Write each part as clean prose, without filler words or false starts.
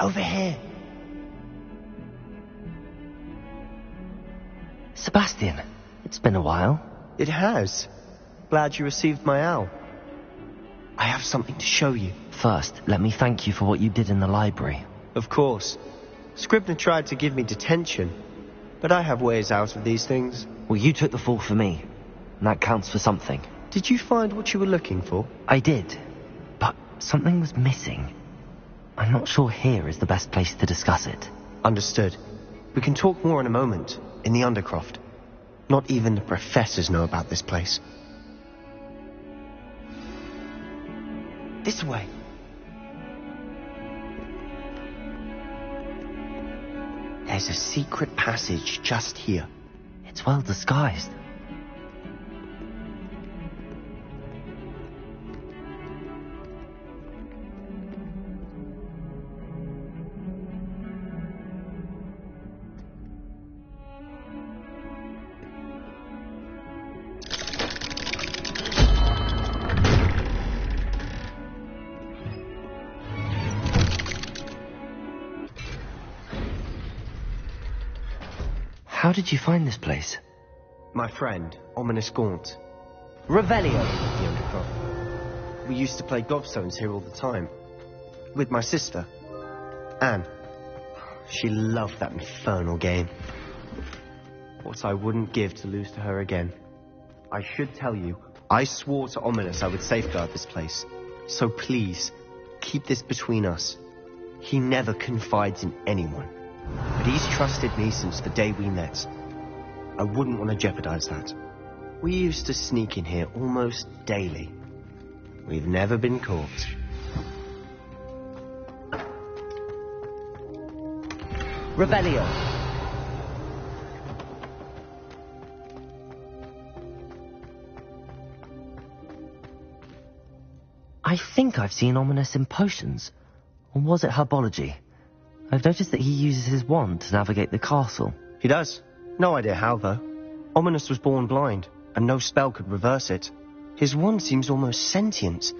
Over here. Sebastian, it's been a while. It has. Glad you received my owl. I have something to show you. First, let me thank you for what you did in the library. Of course. Scribner tried to give me detention, but I have ways out of these things. Well, you took the fall for me, and that counts for something. Did you find what you were looking for? I did, but something was missing. I'm not sure here is the best place to discuss it. Understood. We can talk more in a moment, in the Undercroft. Not even the professors know about this place. This way. There's a secret passage just here. It's well disguised. How did you find this place? My friend, Ominous Gaunt. Revelio, the Undercroft. We used to play gobstones here all the time. With my sister, Anne. She loved that infernal game. What I wouldn't give to lose to her again. I should tell you, I swore to Ominous I would safeguard this place. So please, keep this between us. He never confides in anyone. But he's trusted me since the day we met. I wouldn't want to jeopardize that. We used to sneak in here almost daily. We've never been caught. Revelio. I think I've seen Ominous in potions. Or was it herbology? I've noticed that he uses his wand to navigate the castle. He does. No idea how, though. Ominous was born blind, and no spell could reverse it. His wand seems almost sentient.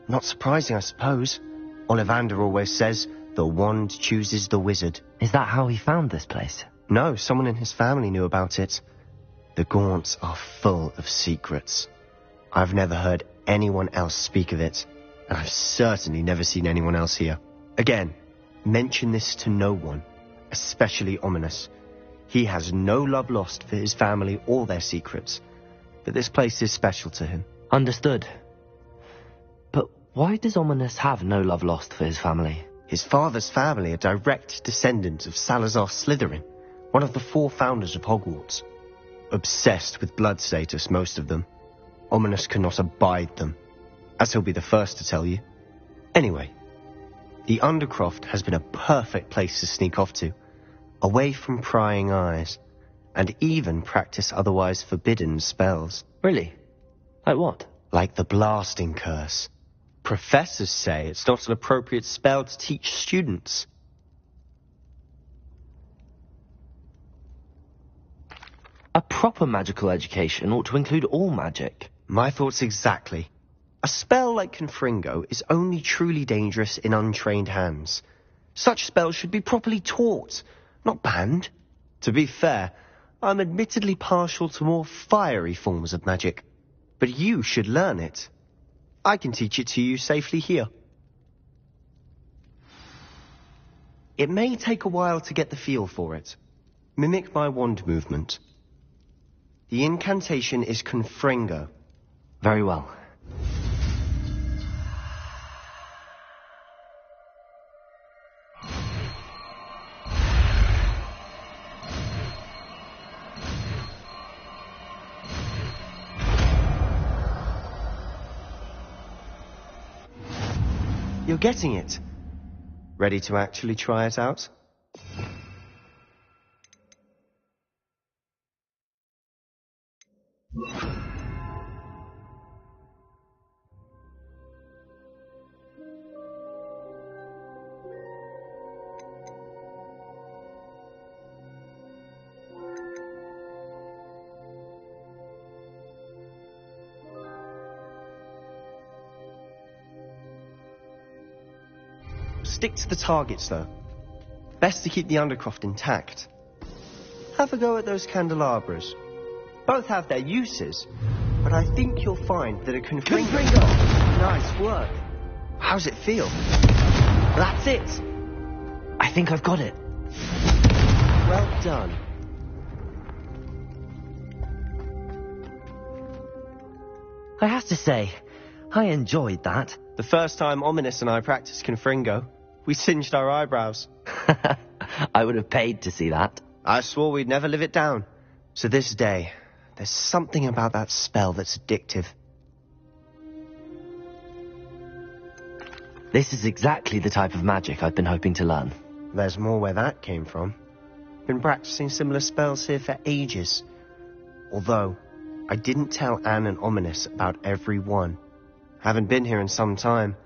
Not surprising, I suppose. Ollivander always says, the wand chooses the wizard. Is that how he found this place? No, someone in his family knew about it. The Gaunts are full of secrets. I've never heard anyone else speak of it, and I've certainly never seen anyone else here. Again, mention this to no one, especially Ominous. He has no love lost for his family or their secrets, but this place is special to him. Understood. But why does Ominous have no love lost for his family? His father's family are direct descendants of Salazar Slytherin, one of the 4 founders of Hogwarts. Obsessed with blood status, most of them. Ominous cannot abide them, as he'll be the first to tell you. Anyway, the Undercroft has been a perfect place to sneak off to, away from prying eyes, and even practice otherwise forbidden spells. Really? Like what? Like the blasting curse. Professors say it's not an appropriate spell to teach students. A proper magical education ought to include all magic. My thoughts exactly. A spell like Confringo is only truly dangerous in untrained hands. Such spells should be properly taught, not banned. To be fair, I'm admittedly partial to more fiery forms of magic, but you should learn it. I can teach it to you safely here. It may take a while to get the feel for it. Mimic my wand movement. The incantation is Confringo. Very well. You're getting it. Ready to actually try it out? Stick to the targets, though. Best to keep the Undercroft intact. Have a go at those candelabras. Both have their uses, but I think you'll find that a Confringo... Nice work. How's it feel? That's it! I think I've got it. Well done. I have to say, I enjoyed that. The first time Ominous and I practiced Confringo, we singed our eyebrows. I would have paid to see that. I swore we'd never live it down. To this day, there's something about that spell that's addictive. This is exactly the type of magic I've been hoping to learn. There's more where that came from. Been practicing similar spells here for ages. Although, I didn't tell Anne and Ominous about every one. Haven't been here in some time.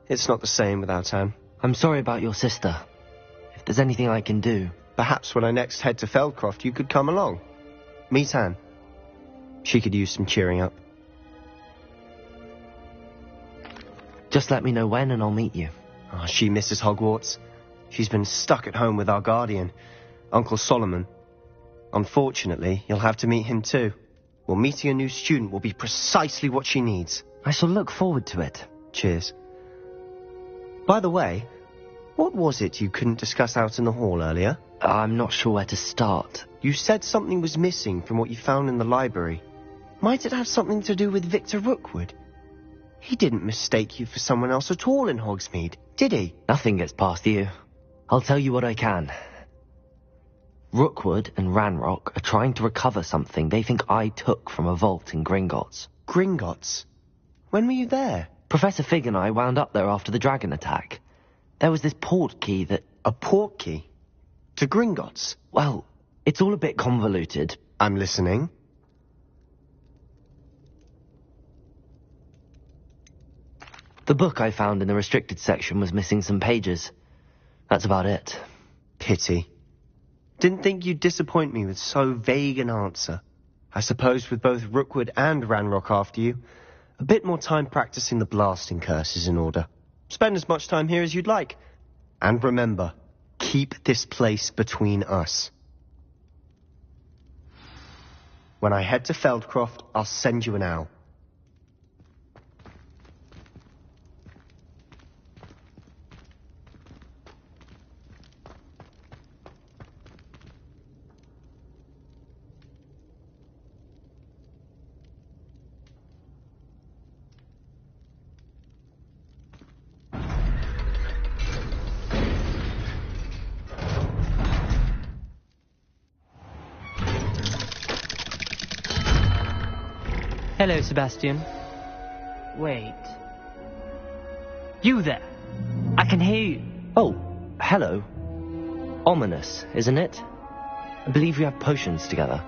It's not the same without Anne. I'm sorry about your sister. If there's anything I can do... Perhaps when I next head to Feldcroft, you could come along. Meet Anne. She could use some cheering up. Just let me know when and I'll meet you. Oh, she misses Hogwarts. She's been stuck at home with our guardian, Uncle Solomon. Unfortunately, you'll have to meet him too. Well, meeting a new student will be precisely what she needs. I shall look forward to it. Cheers. By the way, what was it you couldn't discuss out in the hall earlier? I'm not sure where to start. You said something was missing from what you found in the library. Might it have something to do with Victor Rookwood? He didn't mistake you for someone else at all in Hogsmeade, did he? Nothing gets past you. I'll tell you what I can. Rookwood and Ranrock are trying to recover something they think I took from a vault in Gringotts. Gringotts? When were you there? Professor Fig and I wound up there after the dragon attack. There was this port key that... A port key? To Gringotts? Well, it's all a bit convoluted. I'm listening. The book I found in the restricted section was missing some pages. That's about it. Pity. Didn't think you'd disappoint me with so vague an answer. I suppose with both Rookwood and Ranrock after you, a bit more time practicing the blasting curse is in order. Spend as much time here as you'd like. And remember, keep this place between us. When I head to Feldcroft, I'll send you an owl. Hello, Sebastian. Wait. You there? I can hear you. Oh, hello. Ominous, isn't it? I believe we have potions together.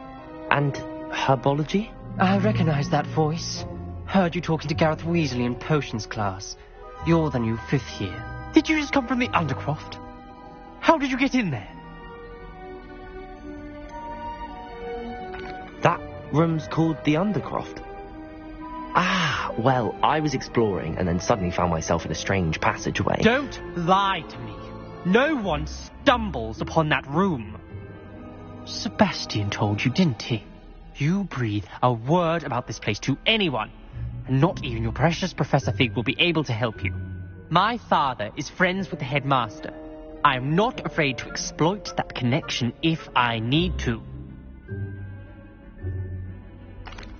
And herbology? I recognize that voice. Heard you talking to Gareth Weasley in potions class. You're the new 5th year. Did you just come from the Undercroft? How did you get in there? That room's called the Undercroft. Ah, well, I was exploring and then suddenly found myself in a strange passageway. Don't lie to me. No one stumbles upon that room. Sebastian told you, didn't he? You breathe a word about this place to anyone, and not even your precious Professor Fig will be able to help you. My father is friends with the headmaster. I am not afraid to exploit that connection if I need to.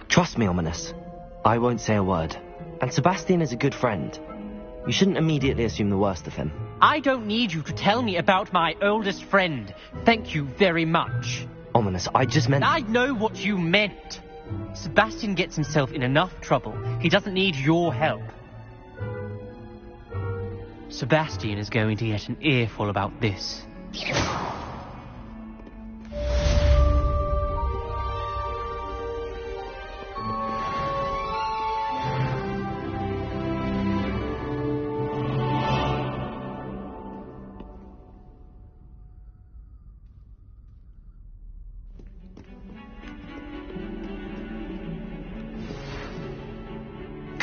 Trust me, Ominous. I won't say a word. And Sebastian is a good friend. You shouldn't immediately assume the worst of him. I don't need you to tell me about my oldest friend. Thank you very much. Ominous, I just meant... I know what you meant. Sebastian gets himself in enough trouble. He doesn't need your help. Sebastian is going to get an earful about this.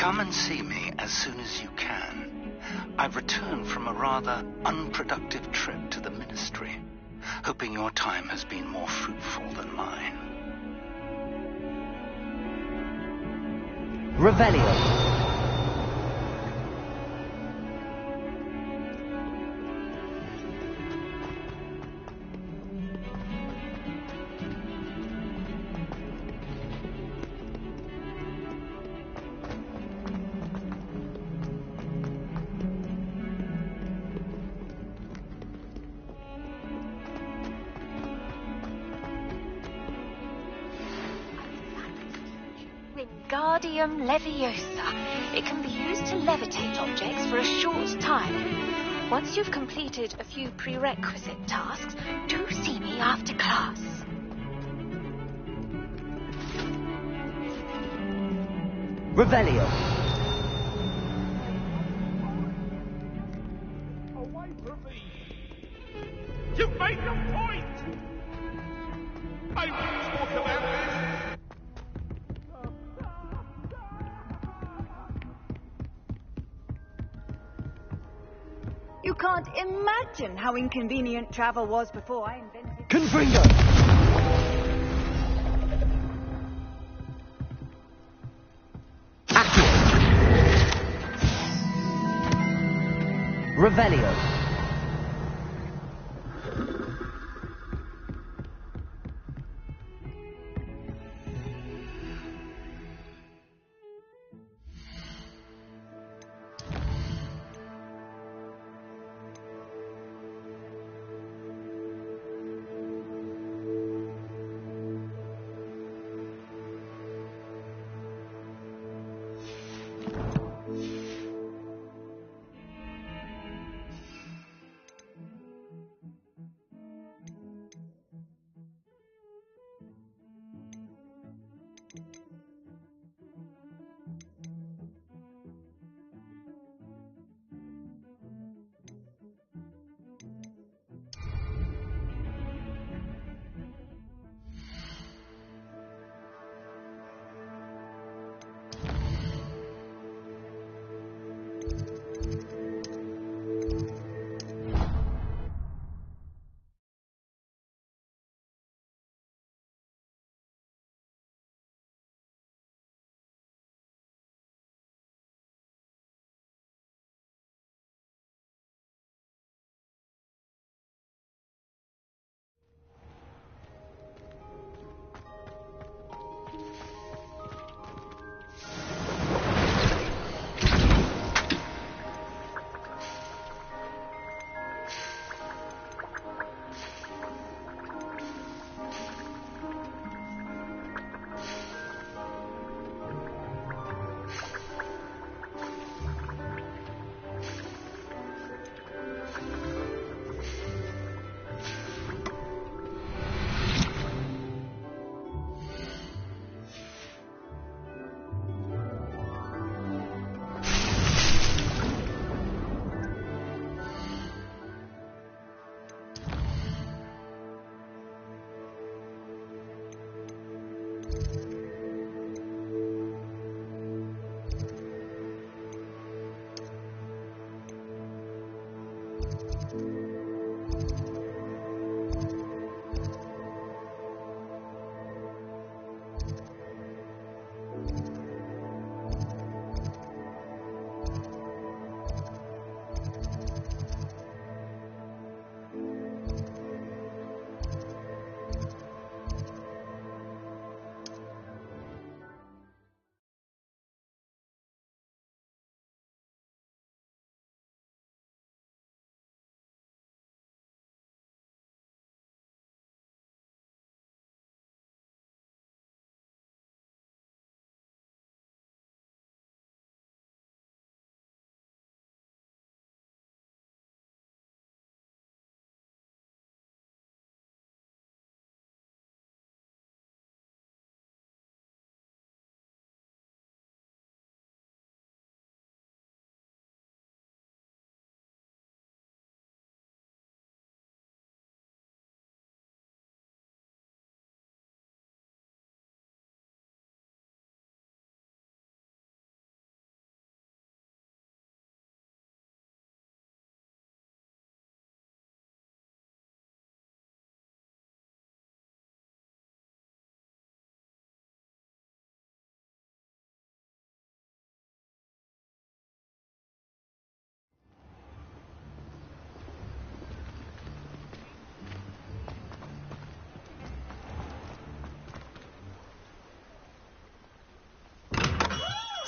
Come and see me as soon as you can. I've returned from a rather unproductive trip to the Ministry, hoping your time has been more fruitful than mine. Revelio. Wingardium Leviosa. It can be used to levitate objects for a short time. Once you've completed a few prerequisite tasks, do see me after class. Revelio. Away from me! You make a point! I won't talk about this! You can't imagine how inconvenient travel was before I invented... Confringo. Accio. Revelio.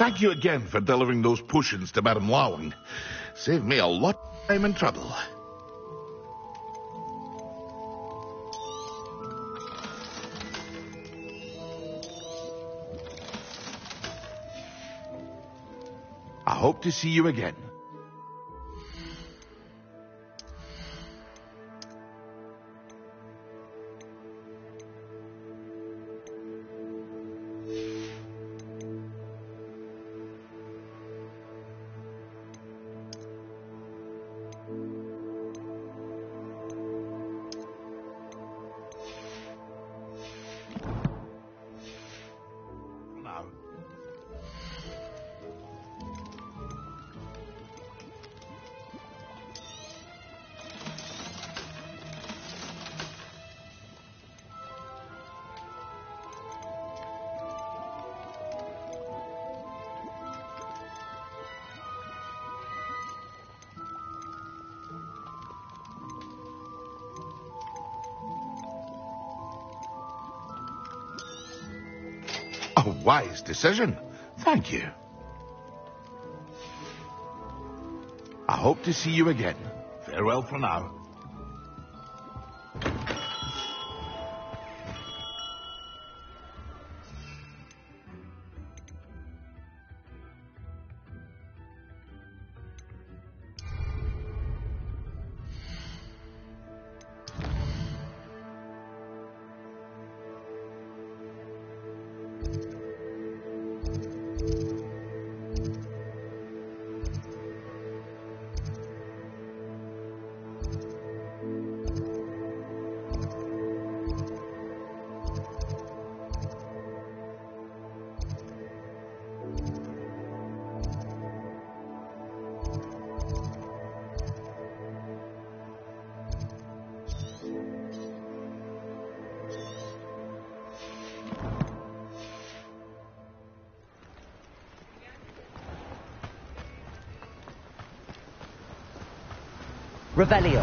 Thank you again for delivering those potions to Madame Lawing. Saved me a lot of time and trouble. I hope to see you again. A wise decision. Thank you. I hope to see you again. Farewell for now. Revelio.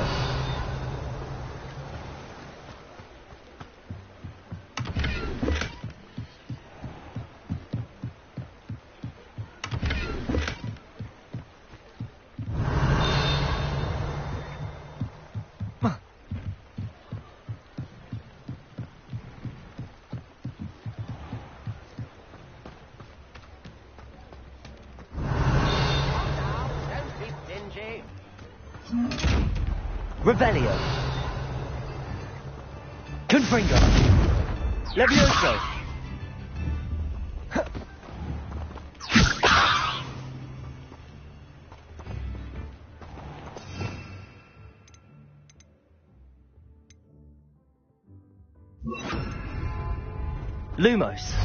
Revelio. Confringo. Levioso. Lumos.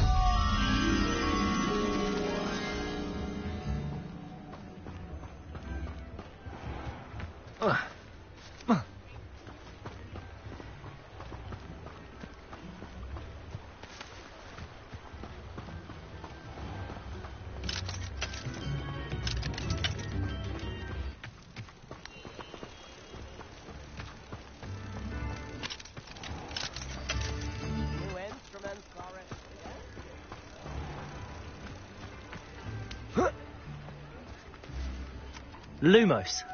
Lumos.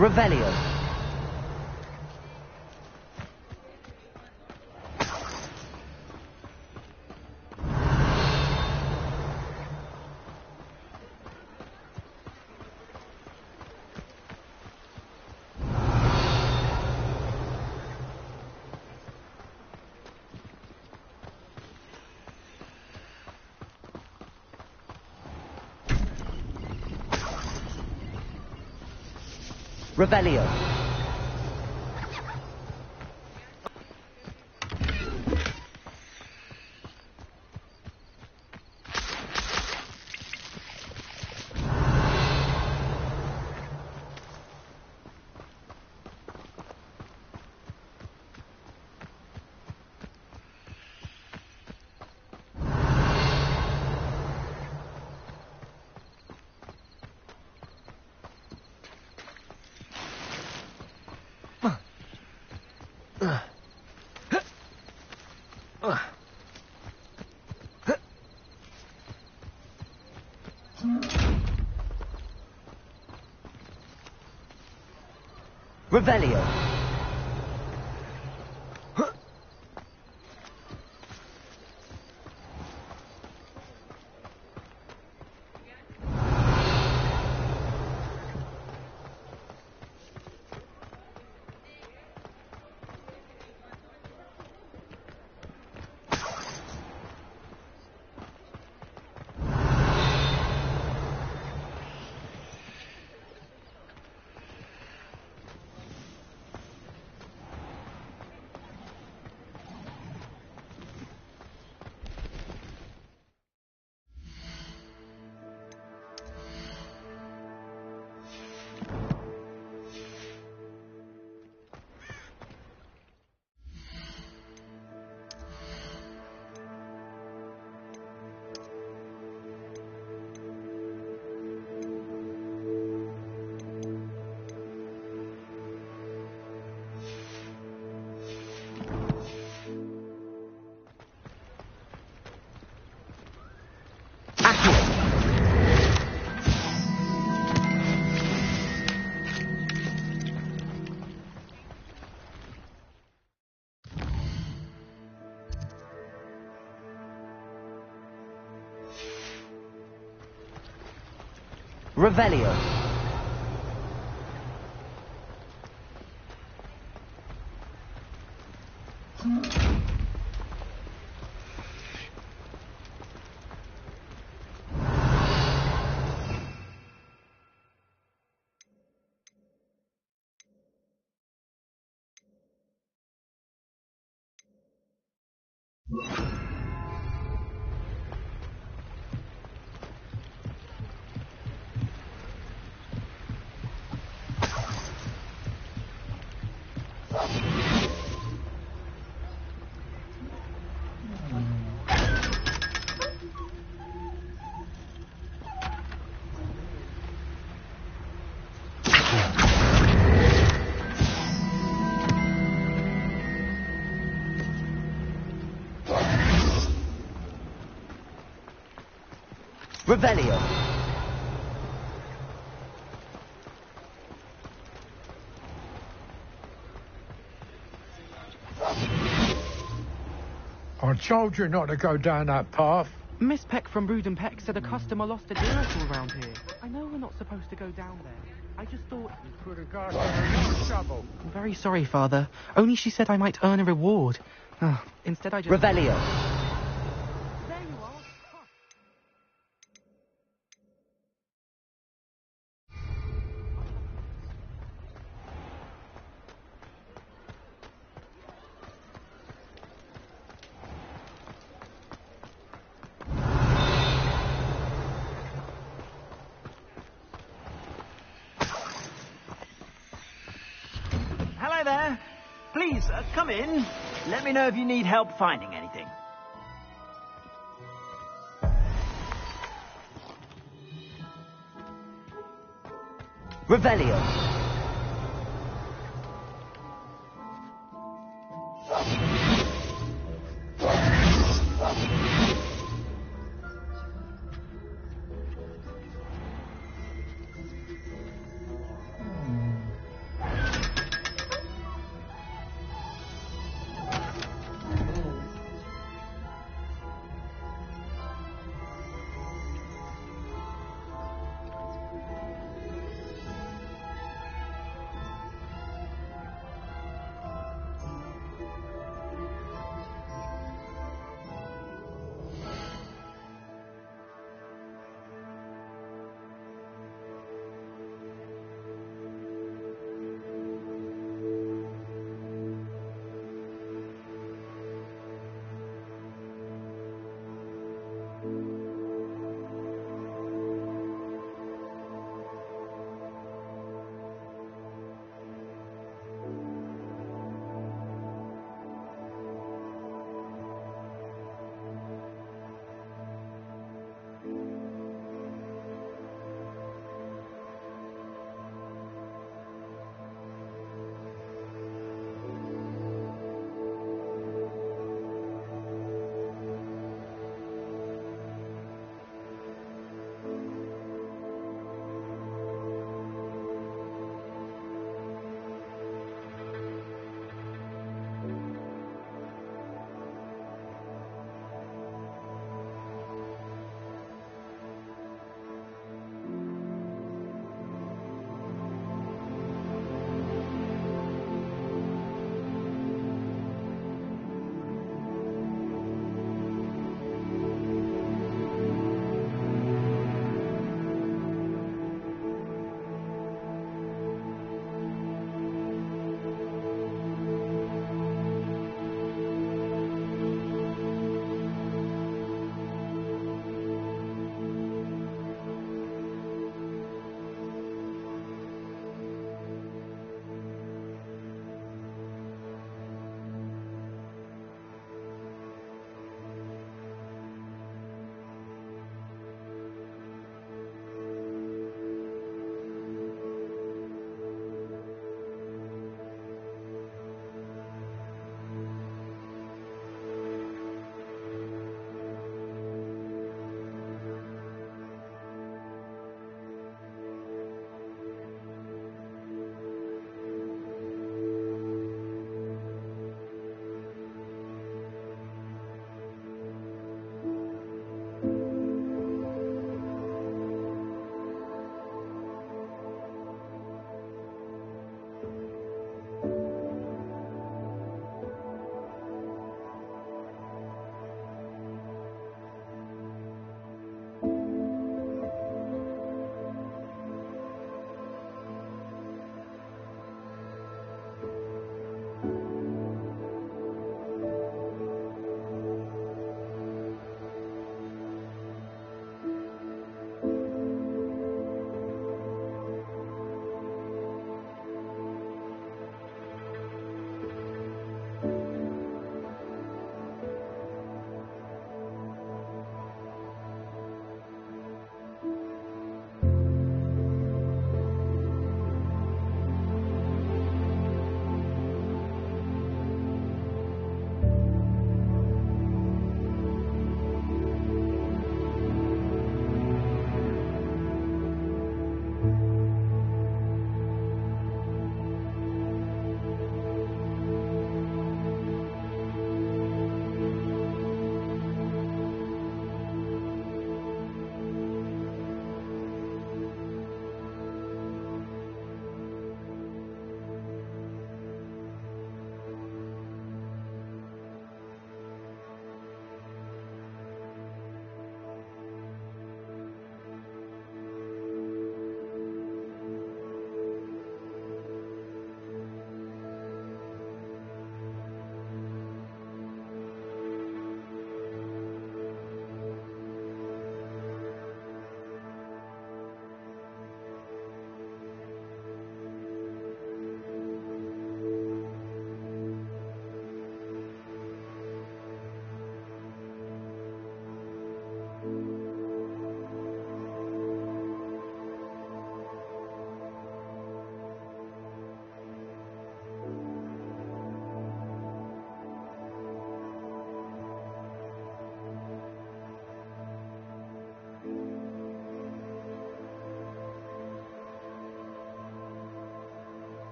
Revelio. Revelio. Revelio. Revelio. Revelio. I told you not to go down that path. Miss Peck from Brood and Peck said a customer lost a dirtle around here. I know we're not supposed to go down there. I just thought... You could have got in a lot of trouble. I'm very sorry, Father. Only she said I might earn a reward. Instead I just... Revelio. There you are. Hello there. Please, come in. Let me know if you need help finding anything. Revelio.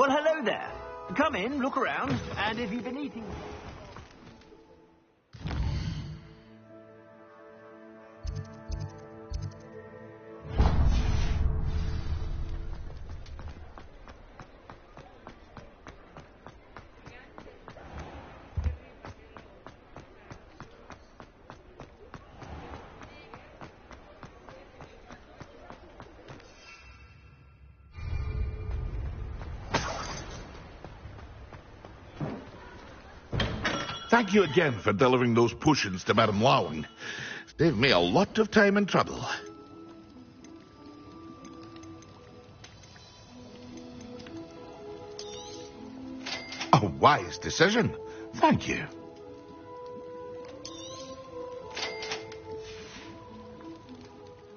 Well, hello there. Come in, look around, and if you've been eating... Thank you again for delivering those potions to Madame Lowing. Saved me a lot of time and trouble. A wise decision. Thank you.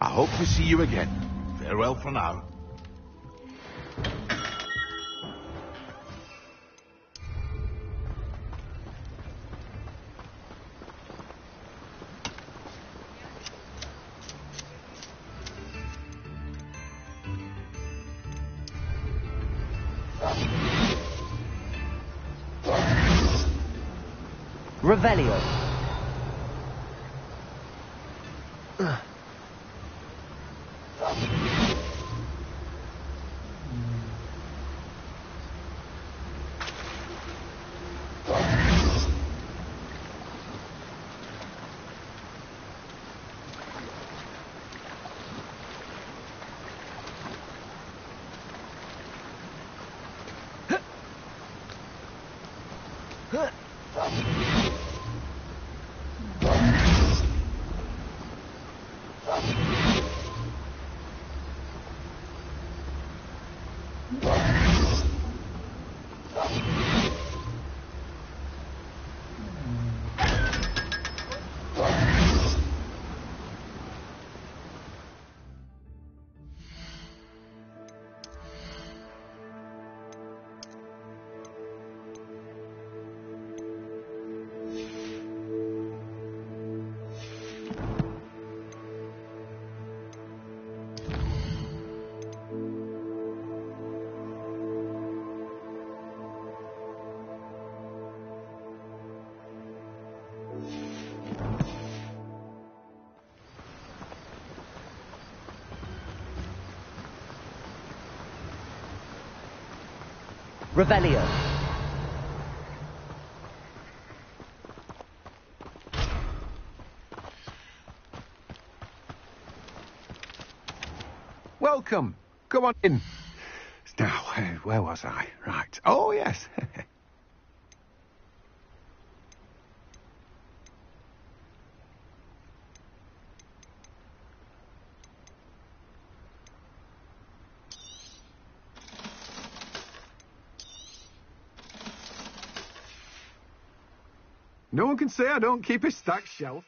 I hope to see you again. Farewell for now. Revelio. Revelio. Welcome. Come on in. Now, where was I? Right. Oh, yes. No one can say I don't keep a stacked shelf.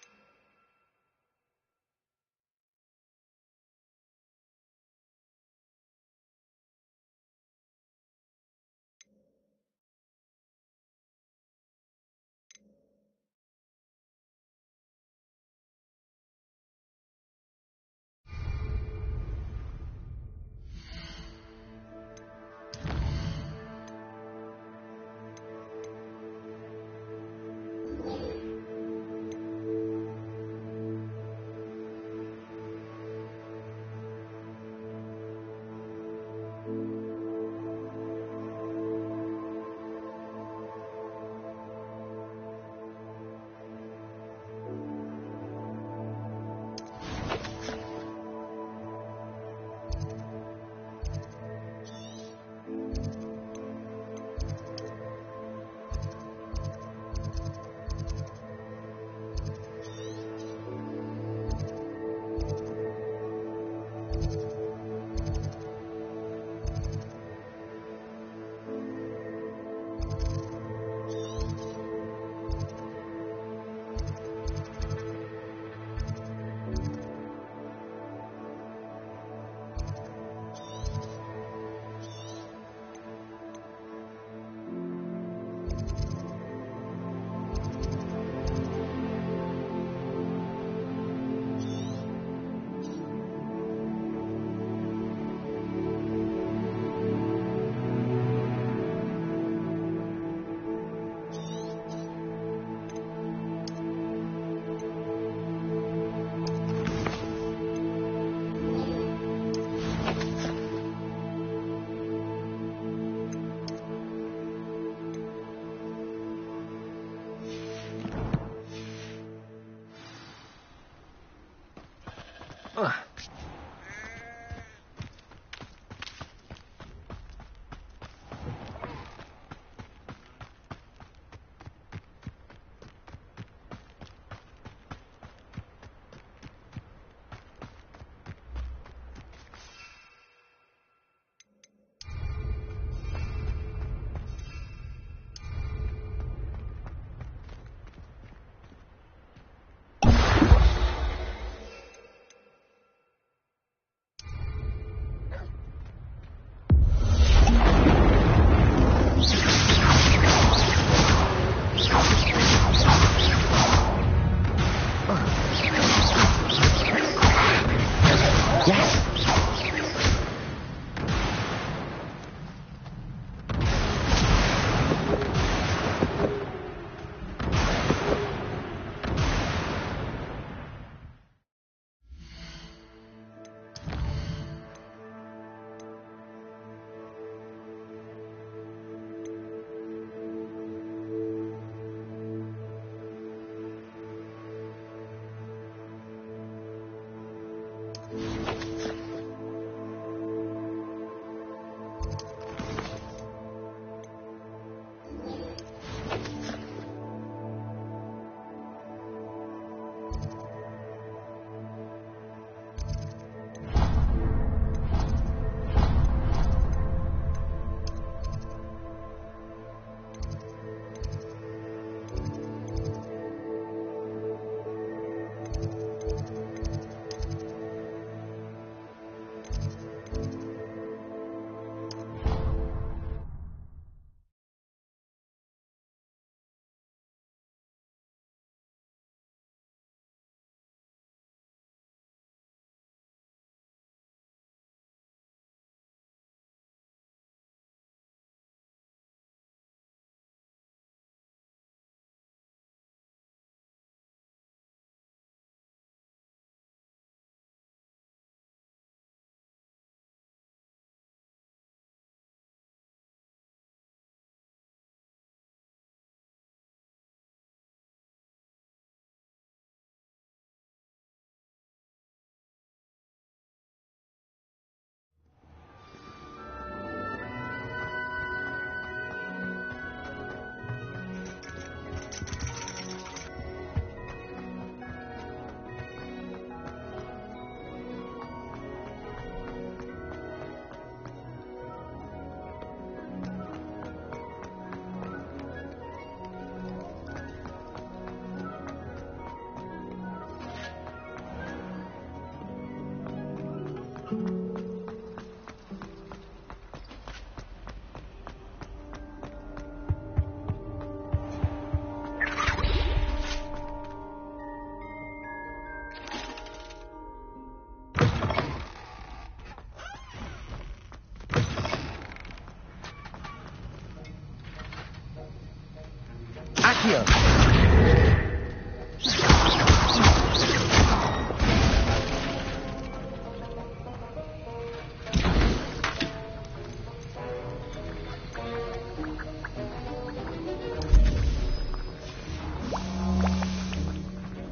Accio!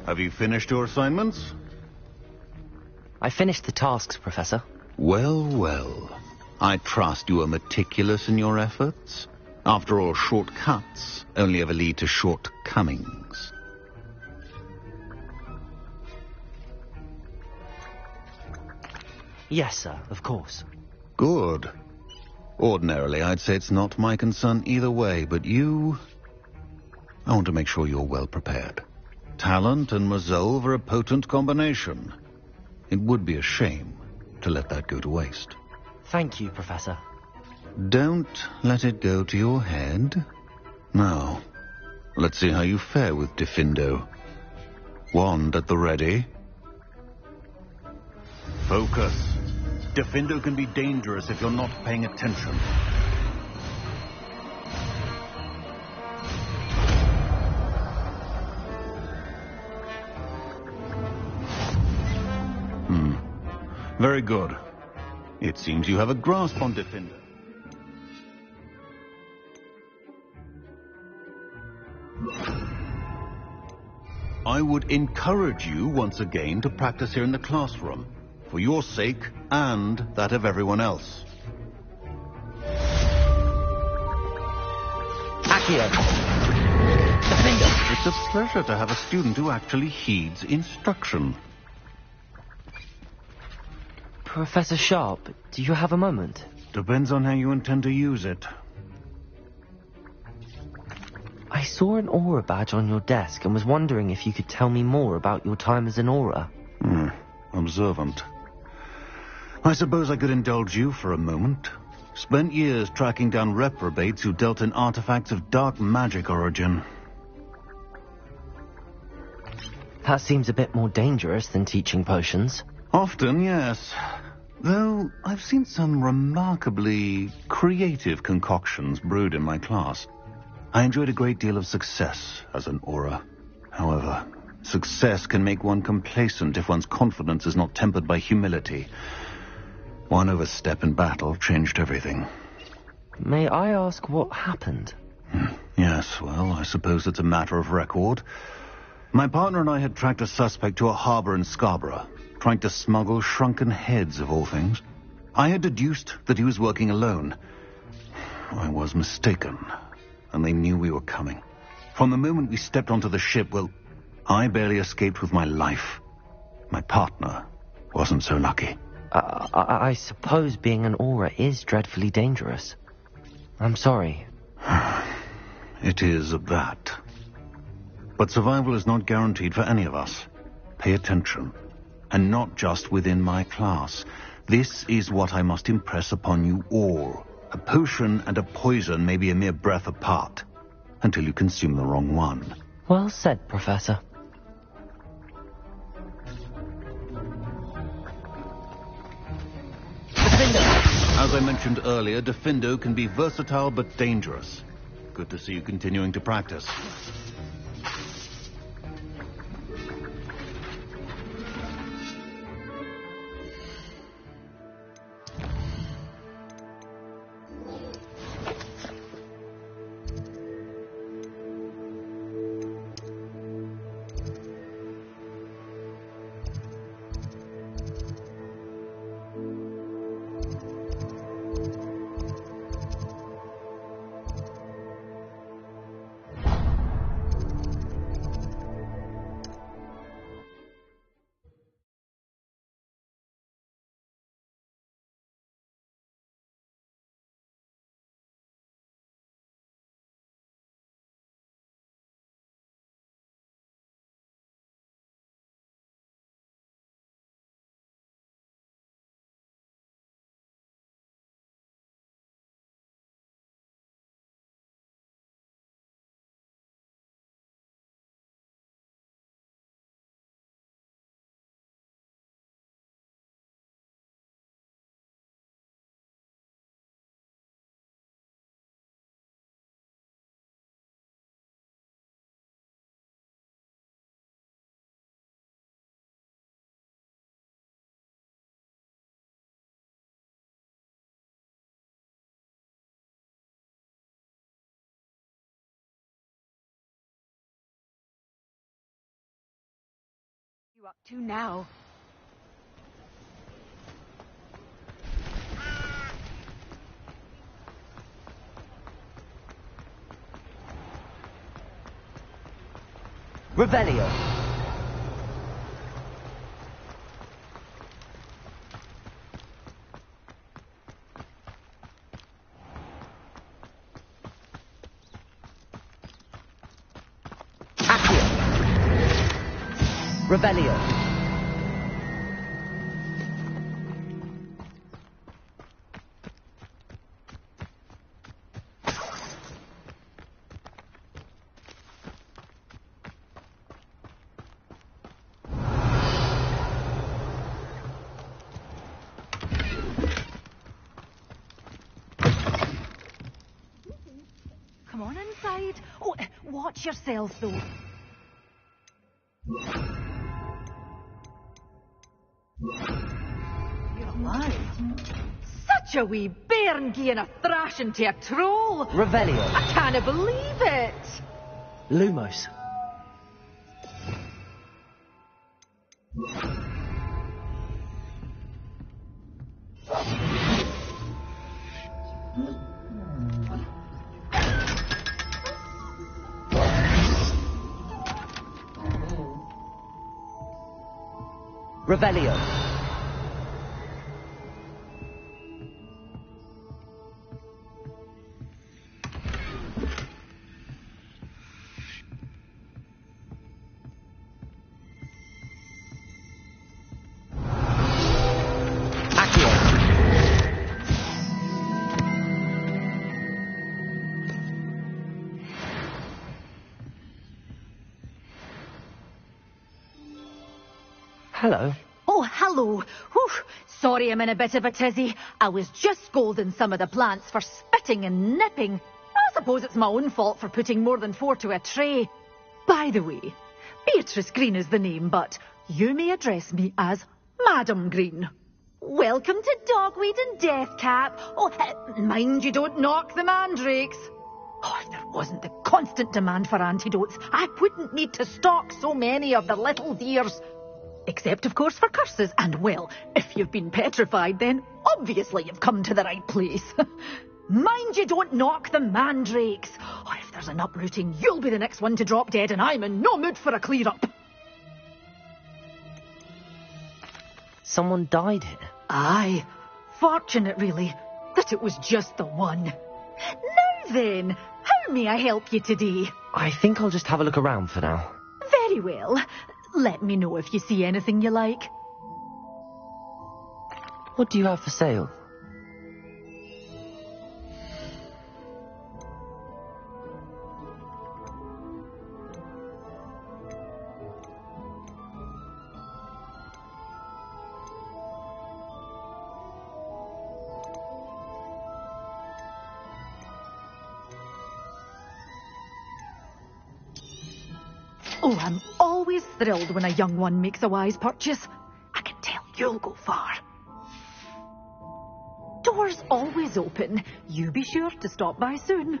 Have you finished your assignments? I finished the tasks, Professor. Well, well. I trust you are meticulous in your efforts. After all, shortcuts only ever lead to shortcomings. Yes, sir, of course. Good. Ordinarily, I'd say it's not my concern either way, but you... I want to make sure you're well prepared. Talent and resolve are a potent combination. It would be a shame to let that go to waste. Thank you, Professor. Don't let it go to your head. Now, let's see how you fare with Diffindo. Wand at the ready. Focus. Diffindo can be dangerous if you're not paying attention. Very good. It seems you have a grasp on Diffindo. I would encourage you once again to practice here in the classroom, for your sake and that of everyone else. Accio! Diffindo! It's a pleasure to have a student who actually heeds instruction. Professor Sharp, do you have a moment? Depends on how you intend to use it. I saw an aura badge on your desk and was wondering if you could tell me more about your time as an aura. Observant. I suppose I could indulge you for a moment. Spent years tracking down reprobates who dealt in artifacts of dark magic origin. That seems a bit more dangerous than teaching potions. Often, yes. Though I've seen some remarkably creative concoctions brewed in my class. I enjoyed a great deal of success as an aura. However, success can make one complacent if one's confidence is not tempered by humility. One overstep in battle changed everything. May I ask what happened? Yes, well, I suppose it's a matter of record. My partner and I had tracked a suspect to a harbor in Scarborough, trying to smuggle shrunken heads, of all things. I had deduced that he was working alone. I was mistaken, and they knew we were coming. From the moment we stepped onto the ship, well, I barely escaped with my life. My partner wasn't so lucky. I suppose being an aura is dreadfully dangerous. I'm sorry. It is of that. But survival is not guaranteed for any of us. Pay attention. And not just within my class. This is what I must impress upon you all. A potion and a poison may be a mere breath apart, until you consume the wrong one. Well said, Professor. Diffindo! As I mentioned earlier, Diffindo can be versatile but dangerous. Good to see you continuing to practice. You up to now? Revelio. Accio. Revelio. Come on inside. Oh, watch yourself, though. You're alive. Such a wee bairn gieing a thrashing to a troll. Revelio. I can't believe it. Lumos. Revelio. Accio. Hello. Oh, hello. Whew. Sorry I'm in a bit of a tizzy. I was just scolding some of the plants for spitting and nipping. I suppose it's my own fault for putting more than 4 to a tray. By the way, Beatrice Green is the name, but you may address me as Madam Green. Welcome to Dogweed and Deathcap. Oh, mind you don't knock the mandrakes. Oh, if there wasn't the constant demand for antidotes, I wouldn't need to stock so many of the little dears. Except, of course, for curses. And, well, if you've been petrified, then obviously you've come to the right place. Mind you don't knock the mandrakes. Oh, if there's an uprooting, you'll be the next one to drop dead, and I'm in no mood for a clear-up. Someone died here. Aye. Fortunate, really, that it was just the one. Now then, how may I help you today? I think I'll just have a look around for now. Very well. Let me know if you see anything you like. What do you have for sale? Oh, I'm always thrilled when a young one makes a wise purchase. I can tell you'll go far. Doors always open. You be sure to stop by soon.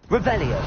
Revelio.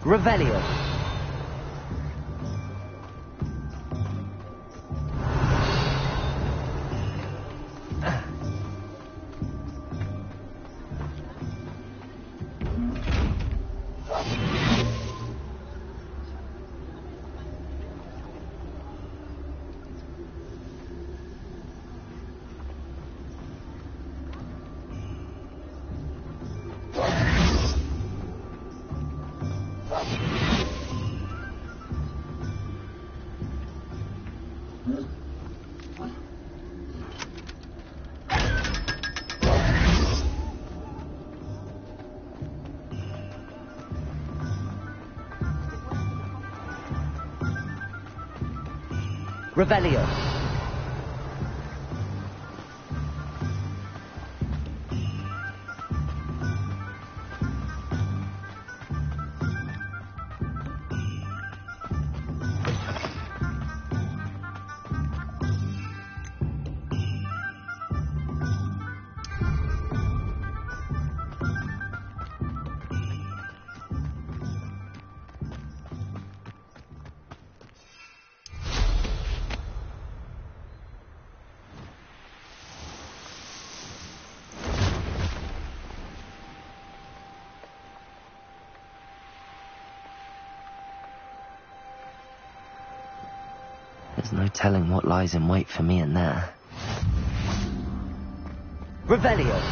Revelio. Revelio. There's no telling what lies in wait for me in there. Revelio.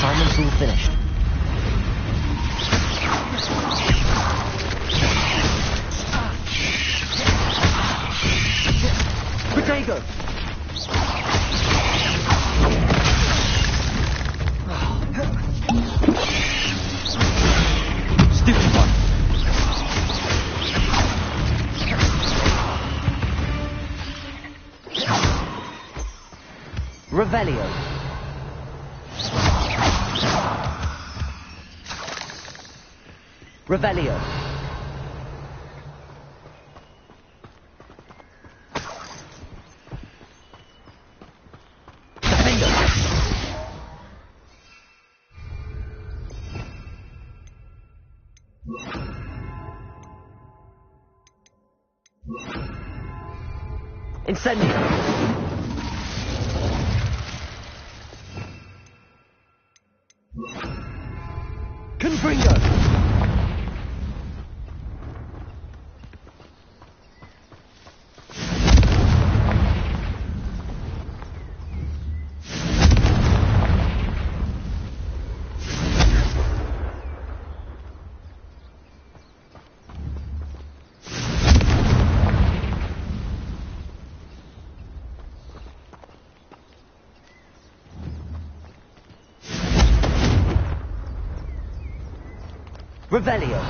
Assignment's all finished. Protego! Stupid one! Revelio. Revelio. Defender. Incendio. Confringo! Revelio.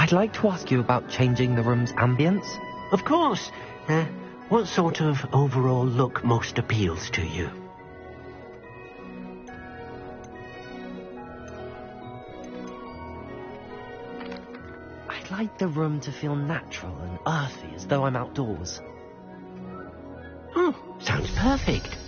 I'd like to ask you about changing the room's ambience. Of course. What sort of overall look most appeals to you? I'd like the room to feel natural and earthy, as though I'm outdoors. Oh, sounds perfect.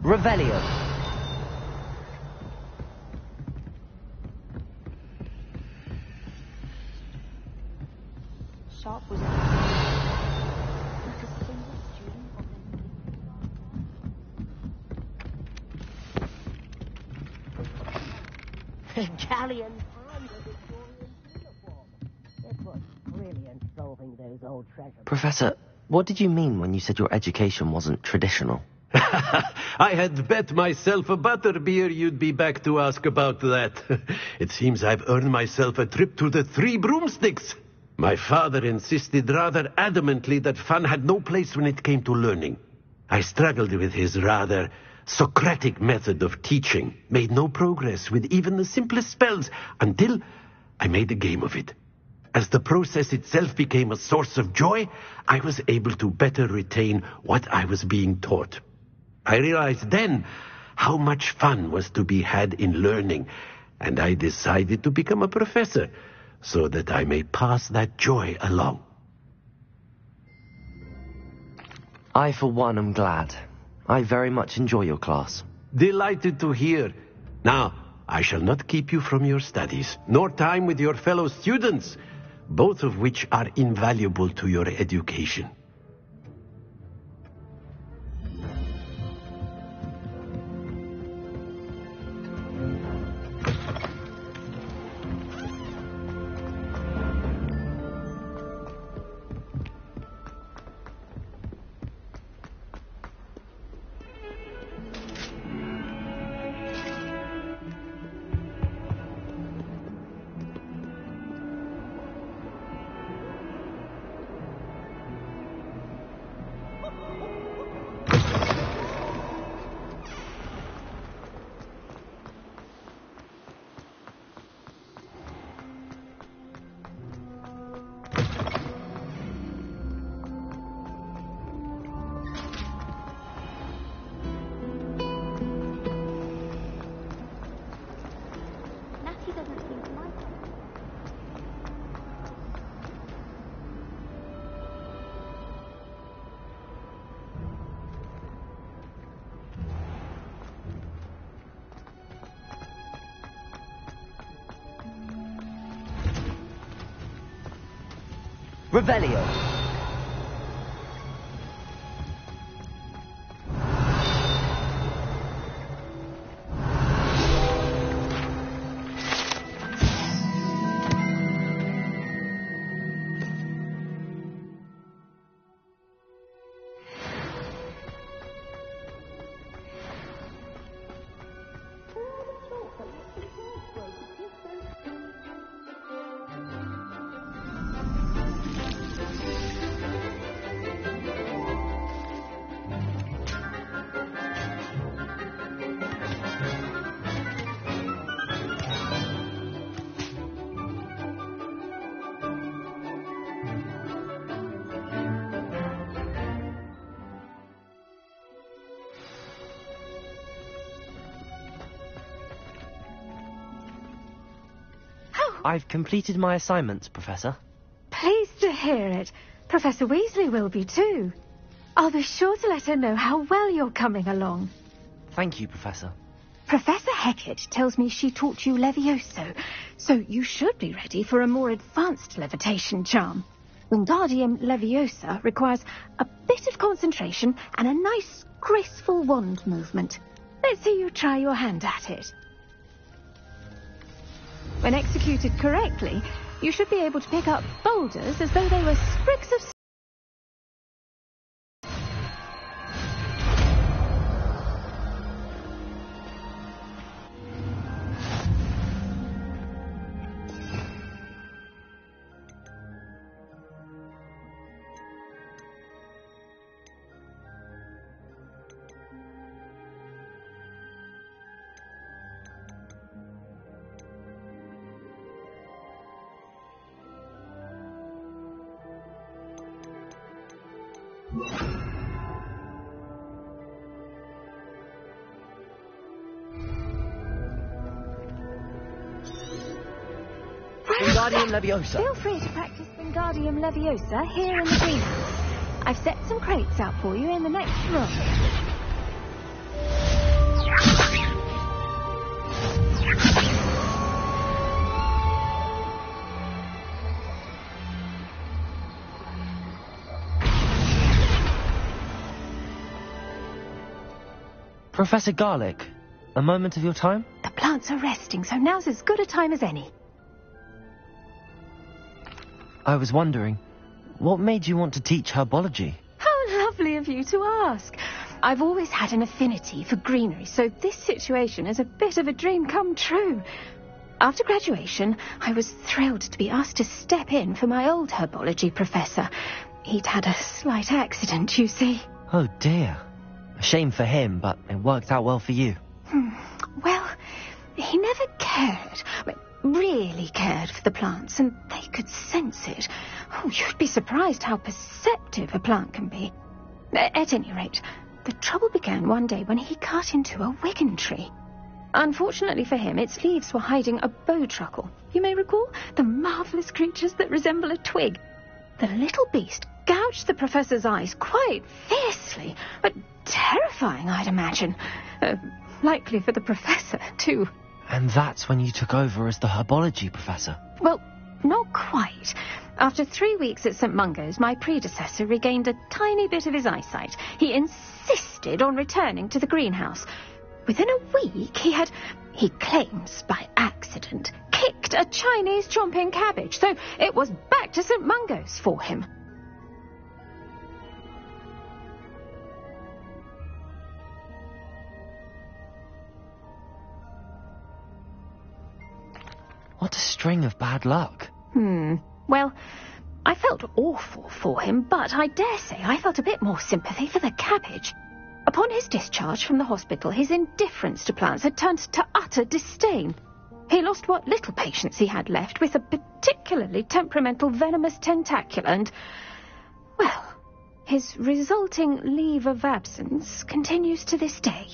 Revelio. Sharp was Galleon and a Victorian uniform. It was brilliant solving those old treasure. Professor, what did you mean when you said your education wasn't traditional? I had bet myself a butterbeer you'd be back to ask about that. It seems I've earned myself a trip to the Three Broomsticks. My father insisted rather adamantly that fun had no place when it came to learning. I struggled with his rather Socratic method of teaching, made no progress with even the simplest spells until I made a game of it. As the process itself became a source of joy, I was able to better retain what I was being taught. I realized then how much fun was to be had in learning, and I decided to become a professor so that I may pass that joy along. I, for one, am glad. I very much enjoy your class. Delighted to hear. Now, I shall not keep you from your studies, nor time with your fellow students, both of which are invaluable to your education. Revelio. I've completed my assignments, Professor. Pleased to hear it. Professor Weasley will be too. I'll be sure to let her know how well you're coming along. Thank you, Professor. Professor Hecat tells me she taught you Levioso, so you should be ready for a more advanced levitation charm. Wingardium Leviosa requires a bit of concentration and a nice, graceful wand movement. Let's see you try your hand at it. When executed correctly, you should be able to pick up boulders as though they were sprigs of... Wingardium Leviosa. Feel free to practice Wingardium Leviosa here in the greenhouse. I've set some crates out for you in the next room. Professor Garlick, a moment of your time? The plants are resting, so now's as good a time as any. I was wondering, what made you want to teach herbology? How lovely of you to ask. I've always had an affinity for greenery, so this situation is a bit of a dream come true. After graduation, I was thrilled to be asked to step in for my old herbology professor. He'd had a slight accident, you see. Oh dear. A shame for him, but it worked out well for you. Well, he never really cared for the plants, and they could sense it. Oh, you'd be surprised how perceptive a plant can be. At any rate, the trouble began one day when he cut into a wigan tree. Unfortunately for him, its leaves were hiding a bowtruckle. You may recall the marvellous creatures that resemble a twig. The little beast gouged the professor's eyes quite fiercely, but terrifying, I'd imagine. Likely for the professor, too. And that's when you took over as the herbology professor? Well, not quite. After 3 weeks at St. Mungo's, my predecessor regained a tiny bit of his eyesight. He insisted on returning to the greenhouse. Within a week, he claims by accident, kicked a Chinese chomping cabbage, so it was back to St. Mungo's for him. What a string of bad luck. Well, I felt awful for him, but I dare say I felt a bit more sympathy for the cabbage. Upon his discharge from the hospital, his indifference to plants had turned to utter disdain. He lost what little patience he had left with a particularly temperamental venomous tentacula, and, well, his resulting leave of absence continues to this day.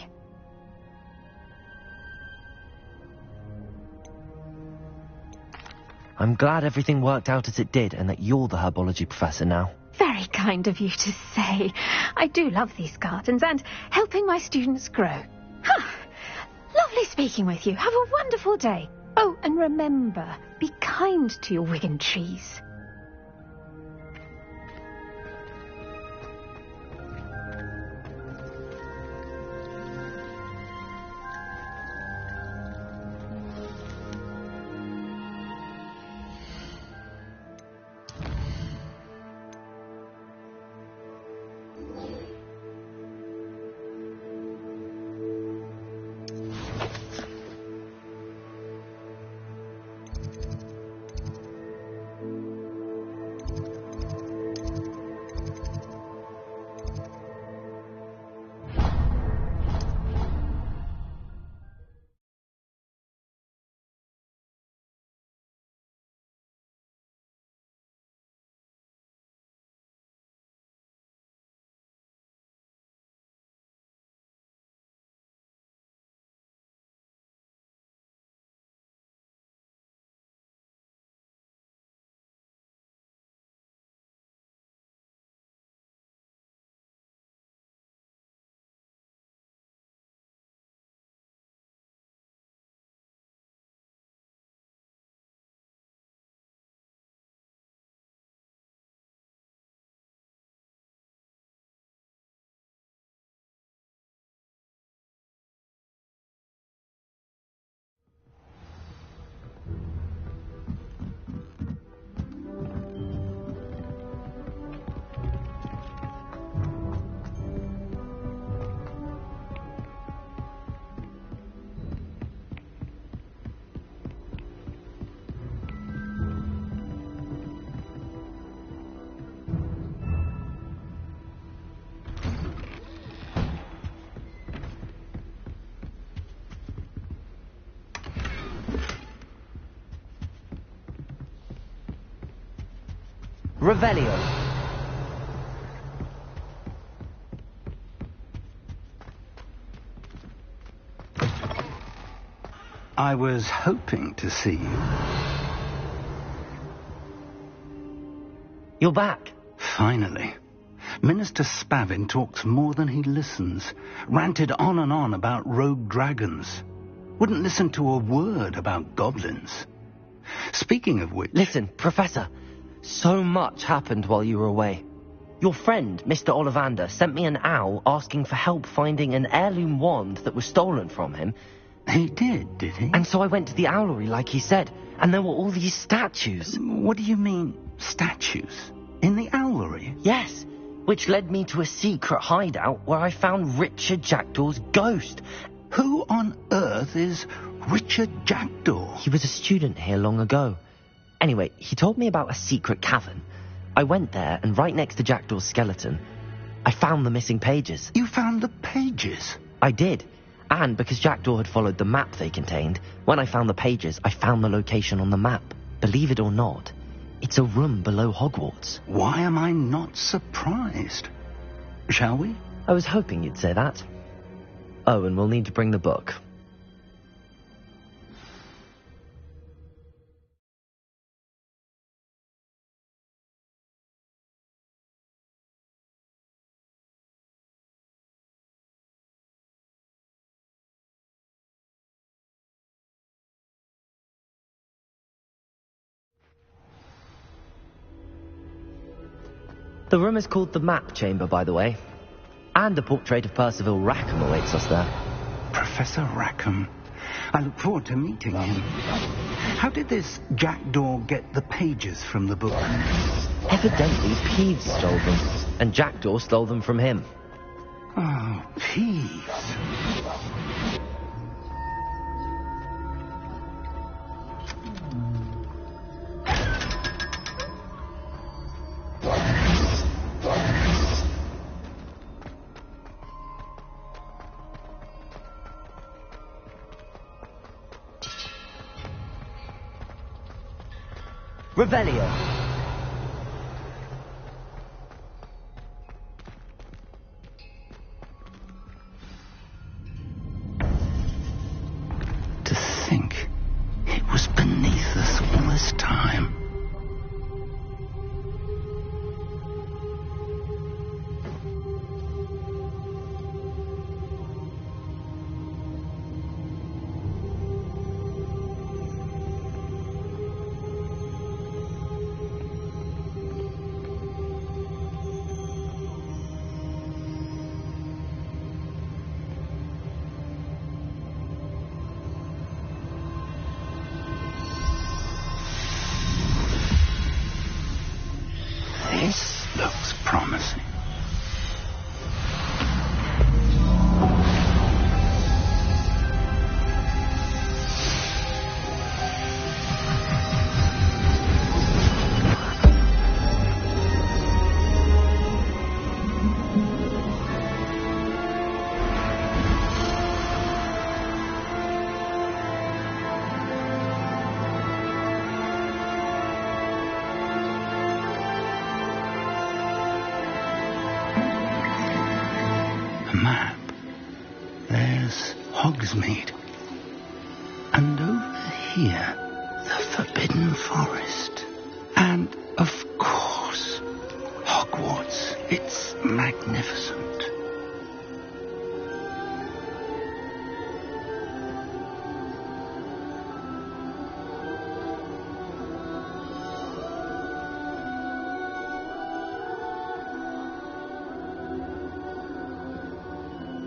I'm glad everything worked out as it did and that you're the herbology professor now. Very kind of you to say. I do love these gardens and helping my students grow. Lovely speaking with you. Have a wonderful day. Oh, and remember, be kind to your wigan trees. Revelio. I was hoping to see you. You're back. Finally. Minister Spavin talks more than he listens. Ranted on and on about rogue dragons. Wouldn't listen to a word about goblins. Speaking of which... Listen, Professor. So much happened while you were away. Your friend, Mr. Ollivander, sent me an owl asking for help finding an heirloom wand that was stolen from him. He did he? And so I went to the owlery like he said, and there were all these statues. What do you mean, statues? In the owlery? Yes, which led me to a secret hideout where I found Richard Jackdaw's ghost. Who on earth is Richard Jackdaw? He was a student here long ago. Anyway, he told me about a secret cavern. I went there, and right next to Jackdaw's skeleton, I found the missing pages. You found the pages? I did. And because Jackdaw had followed the map they contained, when I found the pages, I found the location on the map. Believe it or not, it's a room below Hogwarts. Why am I not surprised? Shall we? I was hoping you'd say that. Oh, and we'll need to bring the book. The room is called the Map Chamber, by the way. And a portrait of Percival Rackham awaits us there. Professor Rackham. I look forward to meeting him. How did this Jackdaw get the pages from the book? Evidently, Peeves stole them, and Jackdaw stole them from him. Oh, Peeves. Revelio. To think it was beneath us all this time. This looks promising. Map. There's Hogsmeade. And over here, the Forbidden Forest. And, of course, Hogwarts. It's magnificent.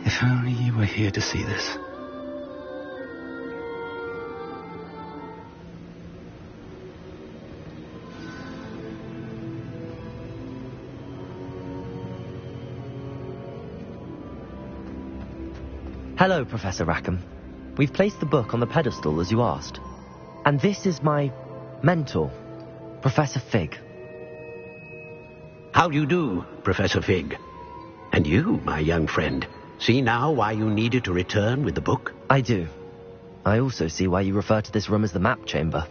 If only you were here to see this. Hello, Professor Rackham. We've placed the book on the pedestal as you asked. And this is my mentor, Professor Fig. How do you do, Professor Fig? And you, my young friend, see now why you needed to return with the book? I do. I also see why you refer to this room as the Map Chamber.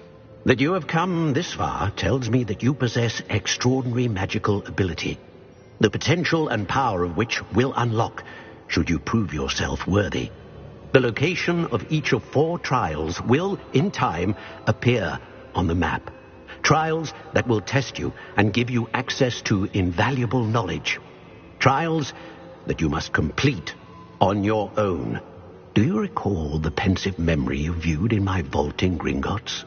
That you have come this far tells me that you possess extraordinary magical ability, the potential and power of which will unlock should you prove yourself worthy. The location of each of 4 trials will, in time, appear on the map. Trials that will test you and give you access to invaluable knowledge. Trials that you must complete on your own. Do you recall the pensive memory you viewed in my vault in Gringotts?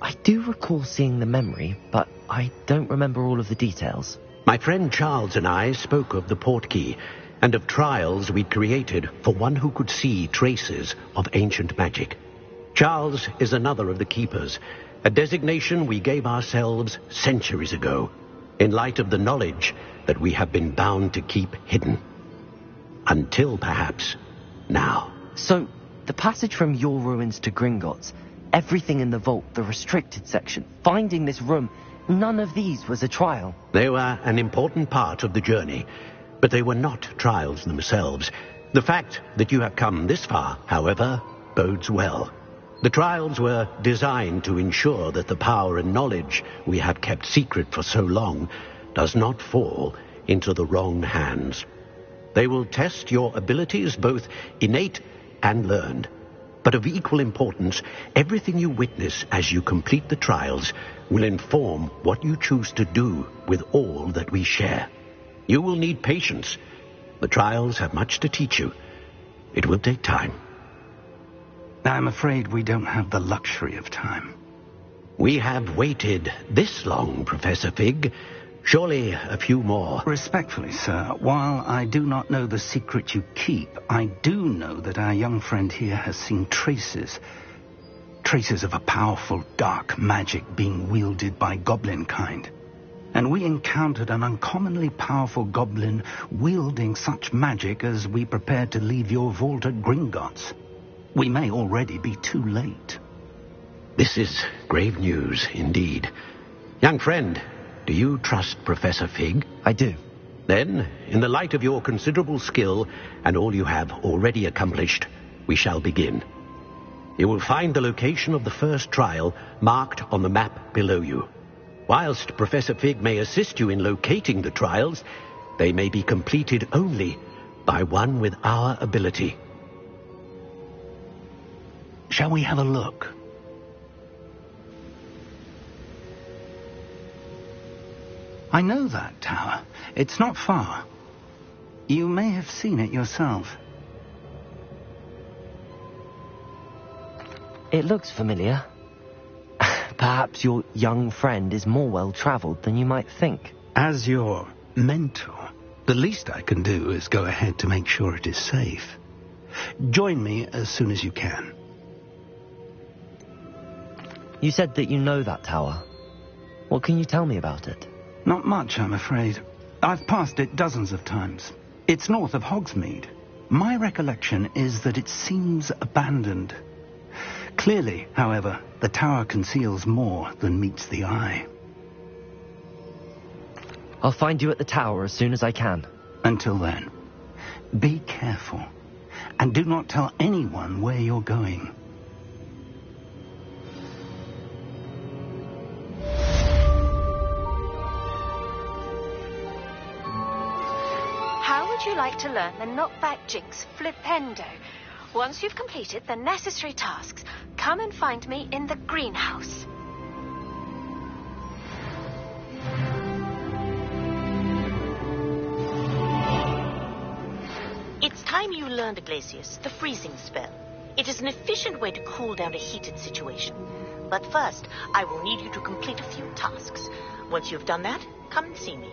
I do recall seeing the memory, but I don't remember all of the details. My friend Charles and I spoke of the portkey and of trials we'd created for one who could see traces of ancient magic. Charles is another of the keepers, a designation we gave ourselves centuries ago, in light of the knowledge that we have been bound to keep hidden. Until, perhaps, now. So, the passage from your ruins to Gringotts, everything in the vault, the restricted section, finding this room, none of these was a trial. They were an important part of the journey, but they were not trials themselves. The fact that you have come this far, however, bodes well. The trials were designed to ensure that the power and knowledge we have kept secret for so long does not fall into the wrong hands. They will test your abilities, both innate and learned. But of equal importance, everything you witness as you complete the trials will inform what you choose to do with all that we share. You will need patience. The trials have much to teach you. It will take time. I'm afraid we don't have the luxury of time. We have waited this long, Professor Fig. Surely a few more. Respectfully, sir, while I do not know the secret you keep, I do know that our young friend here has seen traces of a powerful dark magic being wielded by goblin kind. And we encountered an uncommonly powerful goblin wielding such magic as we prepared to leave your vault at Gringotts. We may already be too late. This is grave news indeed. Young friend, do you trust Professor Fig? I do. Then, in the light of your considerable skill and all you have already accomplished, we shall begin. You will find the location of the first trial marked on the map below you. Whilst Professor Fig may assist you in locating the trials, they may be completed only by one with our ability. Shall we have a look? I know that tower. It's not far. You may have seen it yourself. It looks familiar. Perhaps your young friend is more well-traveled than you might think. As your mentor, the least I can do is go ahead to make sure it is safe. Join me as soon as you can. You said that you know that tower. What can you tell me about it? Not much, I'm afraid. I've passed it dozens of times. It's north of Hogsmeade. My recollection is that it seems abandoned. Clearly, however, the tower conceals more than meets the eye. I'll find you at the tower as soon as I can. Until then, be careful, and do not tell anyone where you're going. How would you like to learn the knockback jinx flipendo? Once you've completed the necessary tasks, come and find me in the greenhouse. It's time you learned, Iglesias, the freezing spell. It is an efficient way to cool down a heated situation. But first, I will need you to complete a few tasks. Once you've done that, come and see me.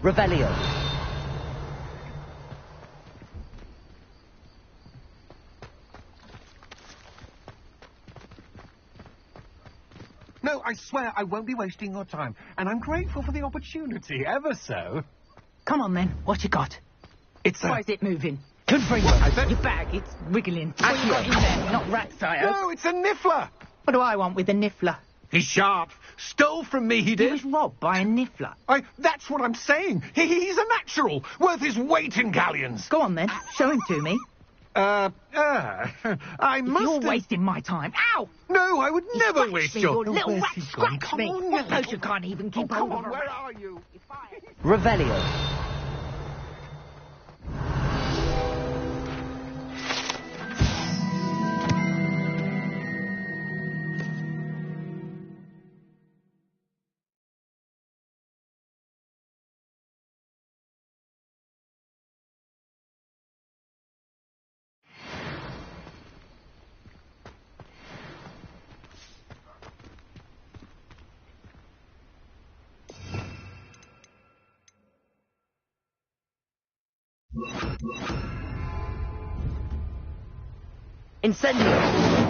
Revelio. No, I swear I won't be wasting your time. And I'm grateful for the opportunity, ever so. Come on, then. What you got? It's Why is it moving? Good for you. Your bag, it's wiggling. What you got in there? Not rat sire. No, it's a niffler. What do I want with a niffler? He's sharp. Stole from me, he did. He was robbed by a niffler. That's what I'm saying. He's a natural, worth his weight in galleons. Go on, then. Show him to me. I must... You're wasting my time. Ow! No, I would never waste your... little rat He's gone. scratch Come me. on, I suppose you can't even keep come hold on, of a where rat. are you? Revelio. Incendio.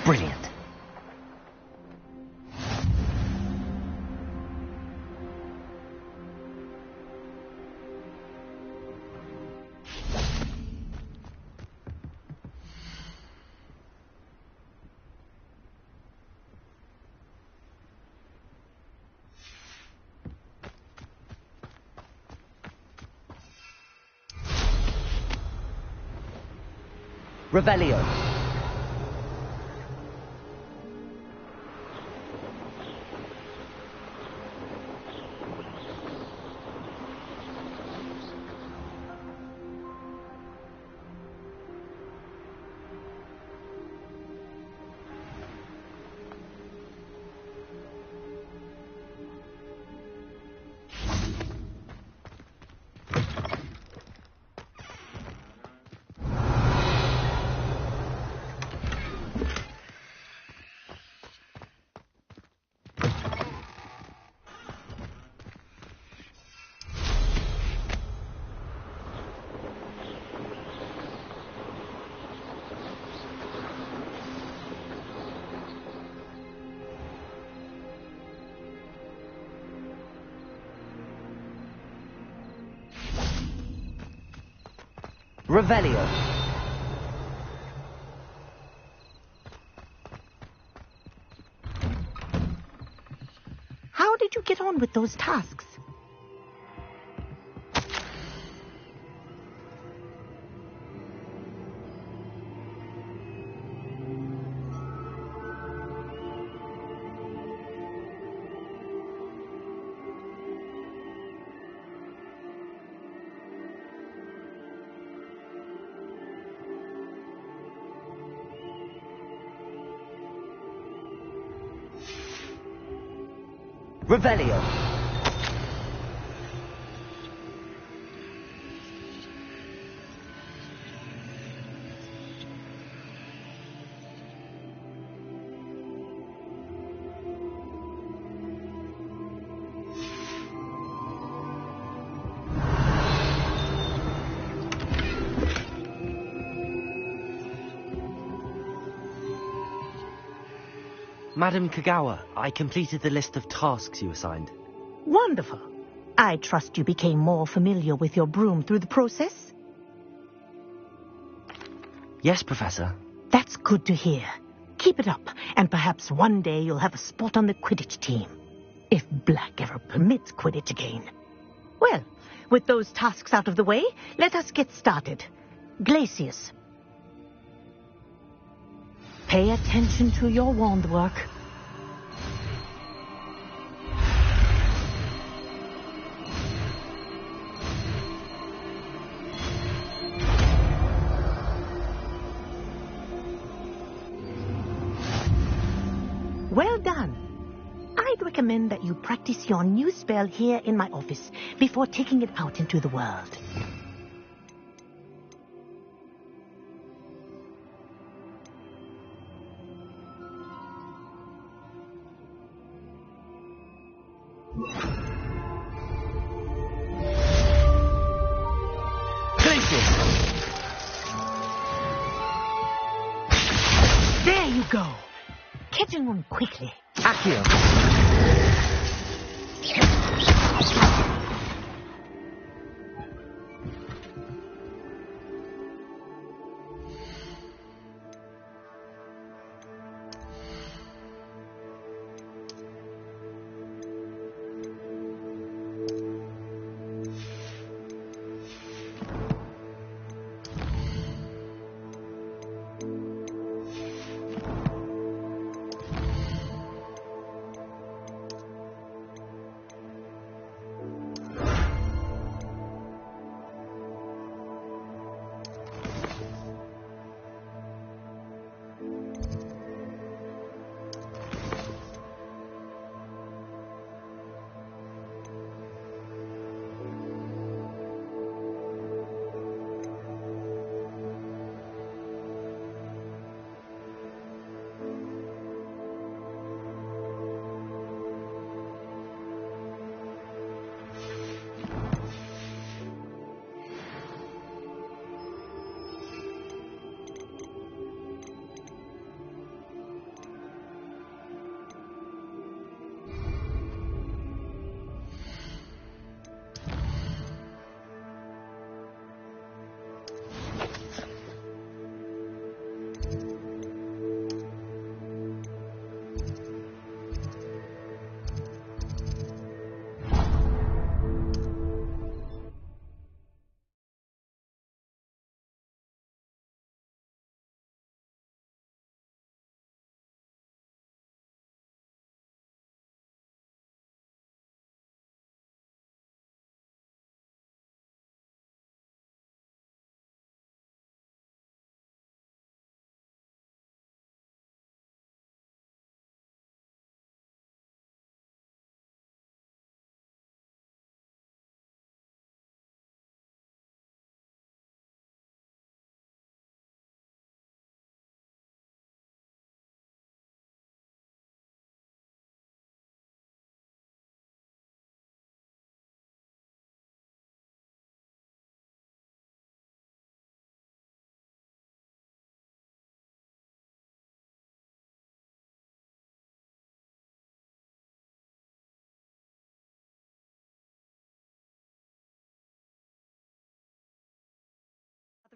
Brilliant. Revelio. Revelio. How did you get on with those tasks? Revelio. Madam Kagawa, I completed the list of tasks you assigned. Wonderful. I trust you became more familiar with your broom through the process? Yes, Professor. That's good to hear. Keep it up, and perhaps one day you'll have a spot on the Quidditch team. If Black ever permits Quidditch again. Well, with those tasks out of the way, let us get started. Glacius. Pay attention to your wand work. Well done. I'd recommend that you practice your new spell here in my office before taking it out into the world. There you go. Catching one quickly. Accio.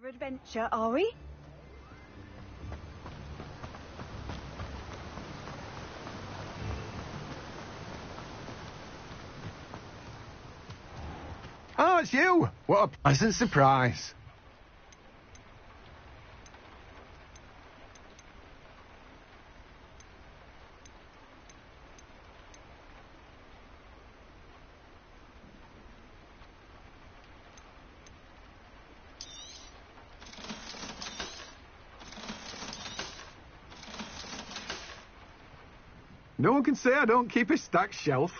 for adventure, are we? Oh, it's you! What a pleasant surprise. No one can say I don't keep a stacked shelf.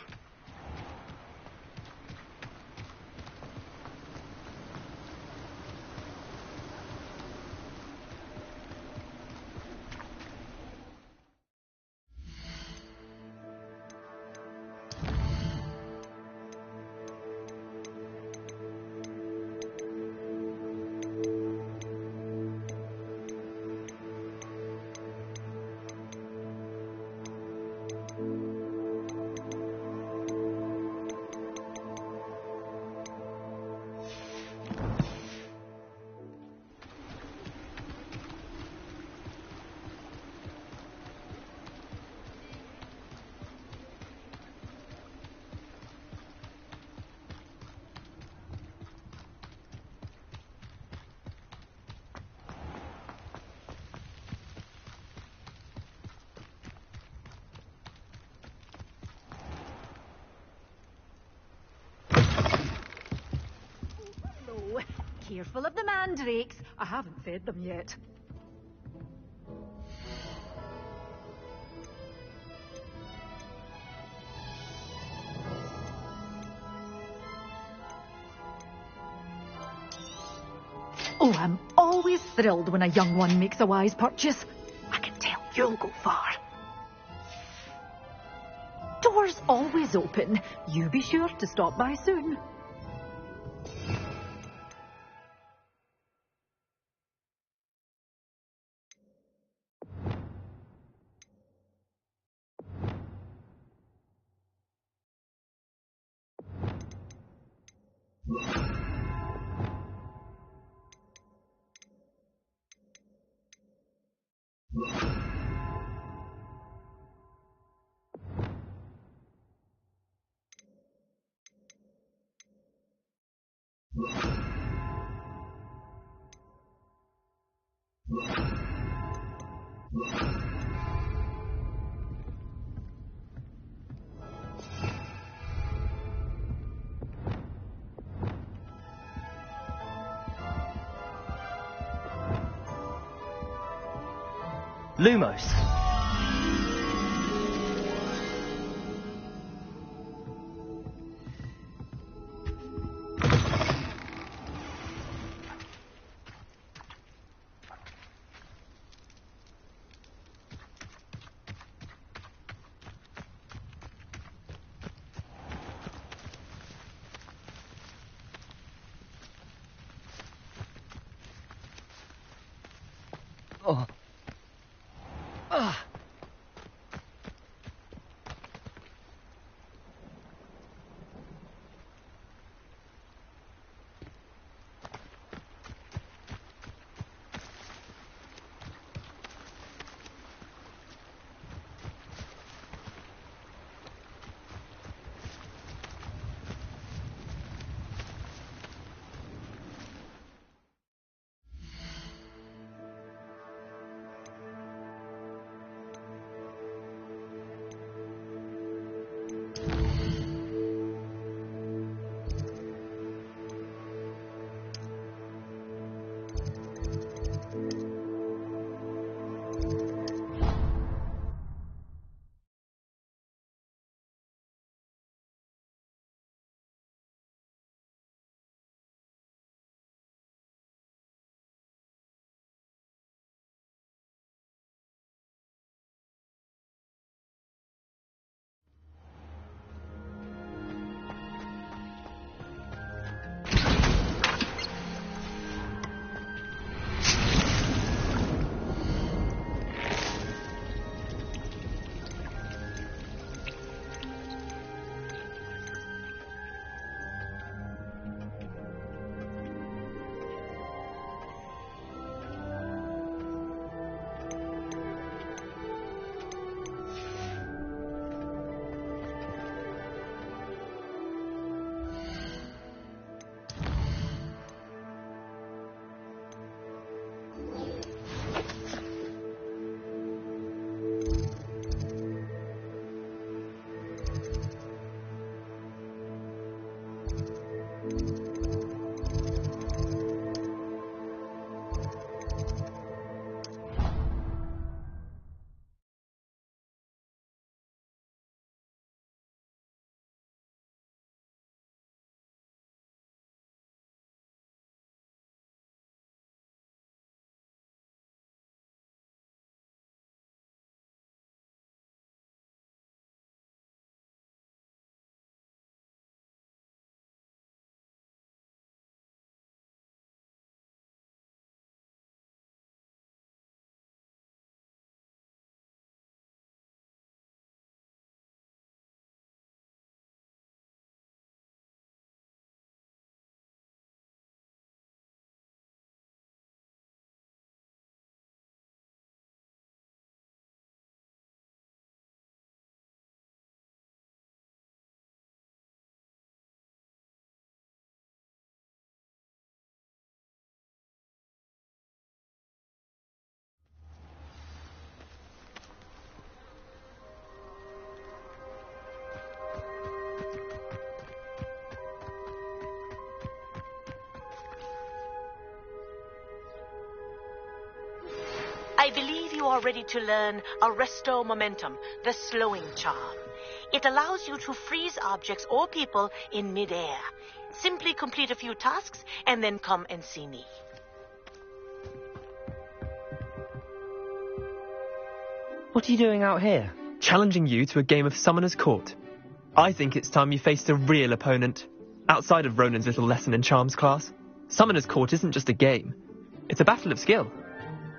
Oh, careful of the mandrakes. I haven't fed them yet. Oh, I'm always thrilled when a young one makes a wise purchase. I can tell you'll go far. Doors always open. You be sure to stop by soon. Lumos. Oh. Ah. I believe you are ready to learn Arresto Momentum, the slowing charm. It allows you to freeze objects or people in midair. Simply complete a few tasks and then come and see me. What are you doing out here? Challenging you to a game of Summoner's Court. I think it's time you faced a real opponent. Outside of Ronan's little lesson in charms class, Summoner's Court isn't just a game. It's a battle of skill.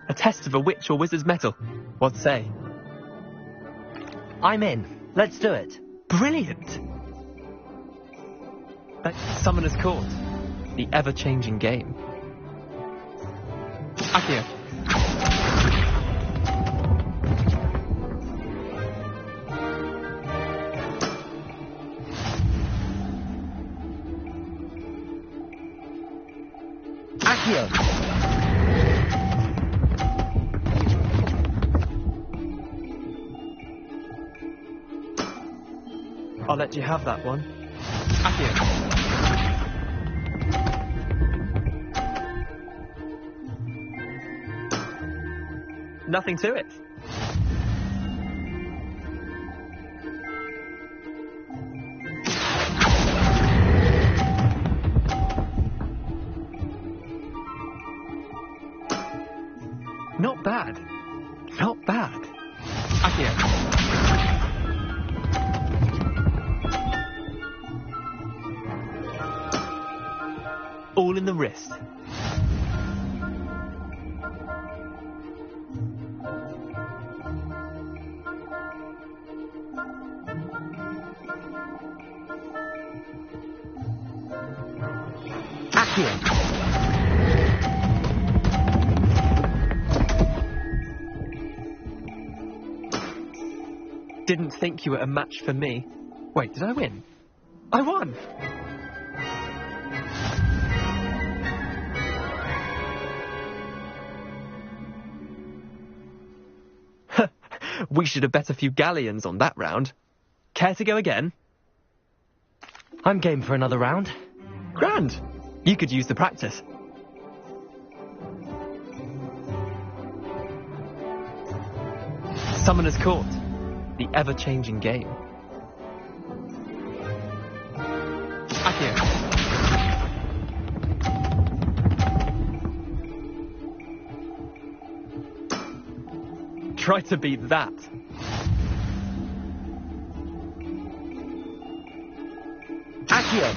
A test of a witch or wizard's mettle. What say? I'm in. Let's do it. Brilliant! Summoner's Court. The ever-changing game. Accio. Accio. I'll let you have that one. Accio. Nothing to it. Not bad. Not bad. Accio. All in the wrist. Accio. Didn't think you were a match for me. Wait, did I win? I won! We should have bet a few galleons on that round. Care to go again? I'm game for another round. Grand! You could use the practice. Summoner's Court. The ever-changing game. Accio. Try to beat that. Accio.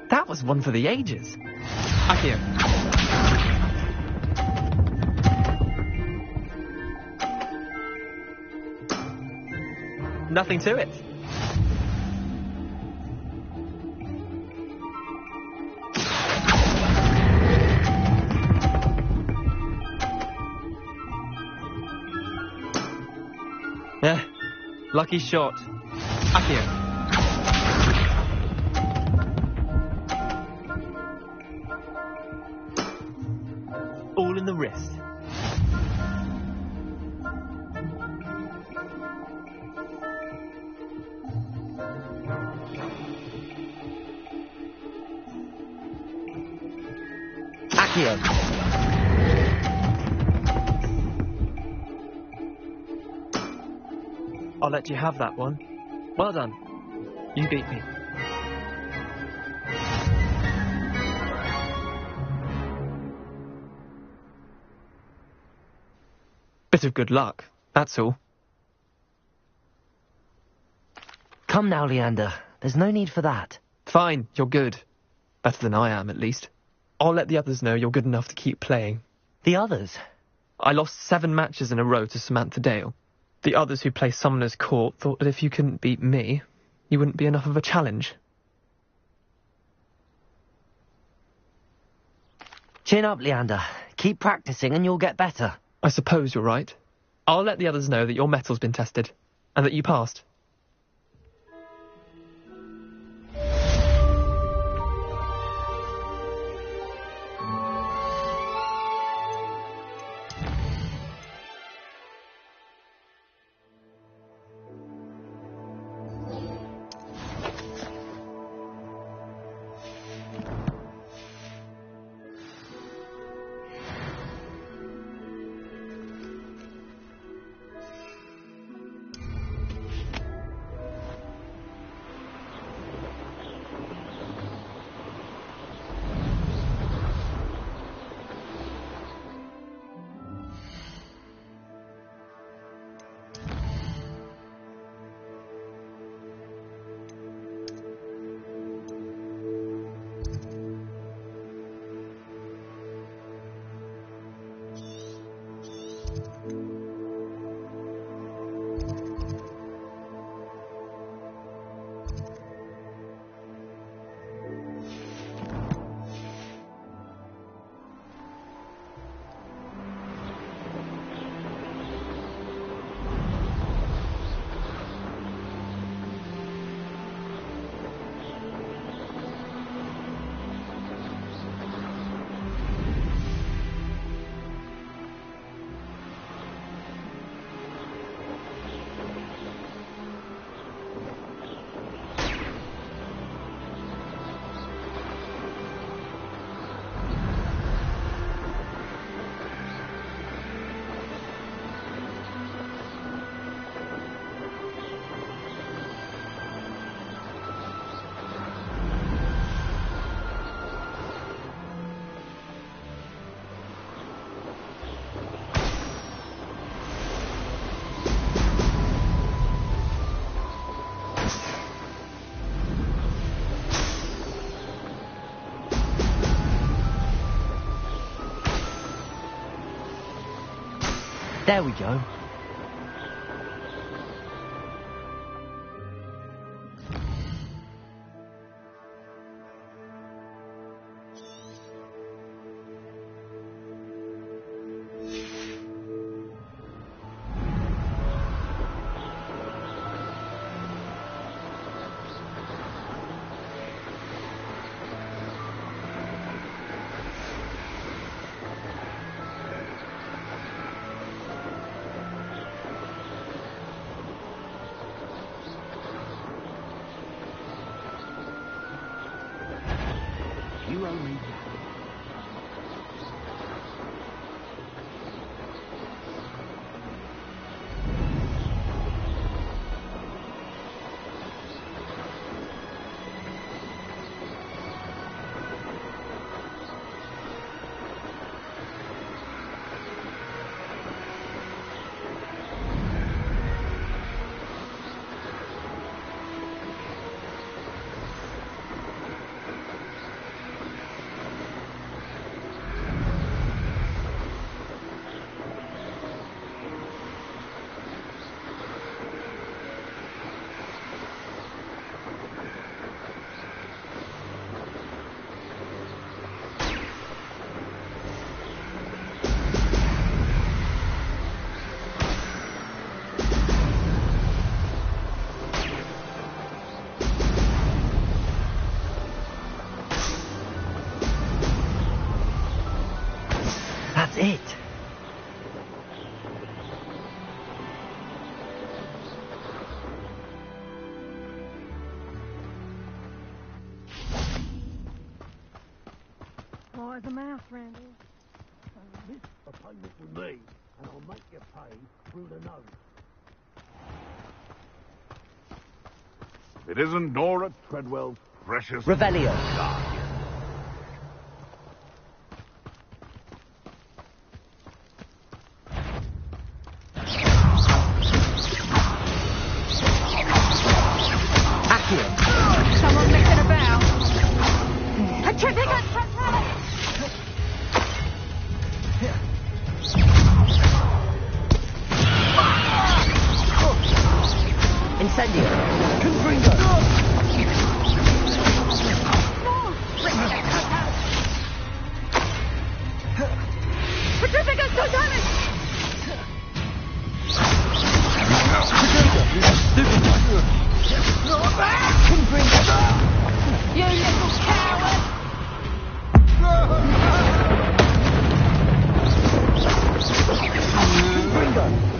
That was one for the ages. Accio. Nothing to it. Lucky shot. Accio. All in the wrist. Accio. I'll let you have that one. Well done. You beat me. Bit of good luck, that's all. Come now, Leander. There's no need for that. Fine, you're good. Better than I am, at least. I'll let the others know you're good enough to keep playing. The others? I lost 7 matches in a row to Samantha Dale. The others who play Summoner's Court thought that if you couldn't beat me, you wouldn't be enough of a challenge. Chin up, Leander. Keep practicing and you'll get better. I suppose you're right. I'll let the others know that your metal's been tested, and that you passed. There we go. You owe me. That's it. Why the mouth, Randy? Miss a payment with me, and I'll make you pay through the nose. It isn't Nora Treadwell's precious... Revelio. Someone messing about. A tripping on Incendio. Confringo. Patrificus totalis. You little coward!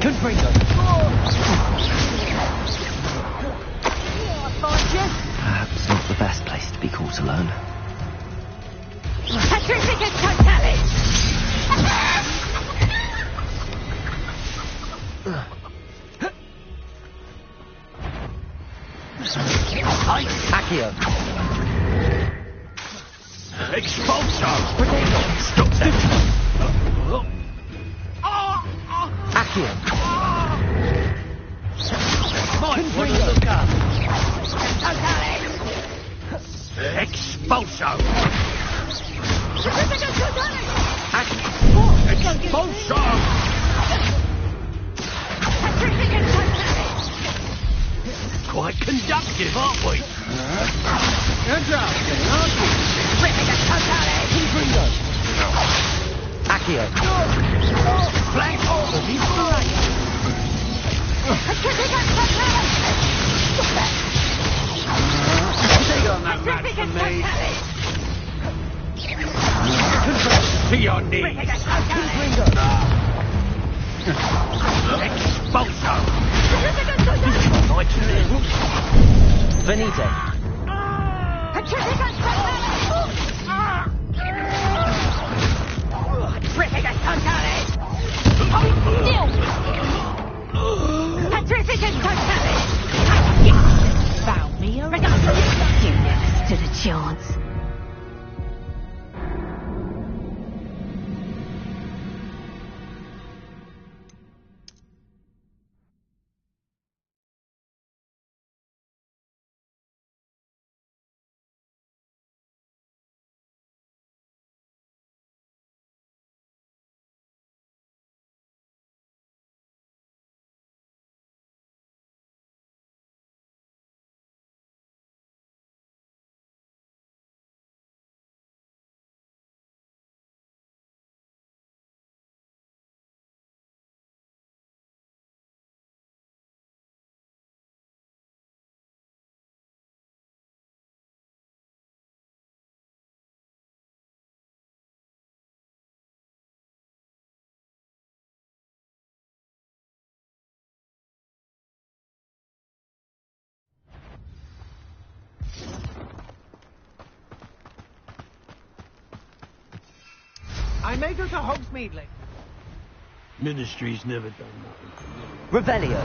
Confringo. I find you. Perhaps not the best place to be caught alone. Patrificus totalis. Accio. Expulso! Stop that. Accio. Might want to look up. Totalis. Expulso! Patrificus totalis. Expulso! Patrificus totalis. Quite conductive, aren't we? Hands up, Patrificus totalis. Accio. Black order, he's right. Patrificus totalis. Dig on that match for me. To your knees. Patrificus totalis. Expulso! Patrificus totalis. Right to this. Venite. Patrificus totalis. Patrificus totalis. Hold still. Patrificus totalis. Found me a regard. You never stood a chance. I may go to Hogsmeade later. Ministry's never done nothing. Revelio.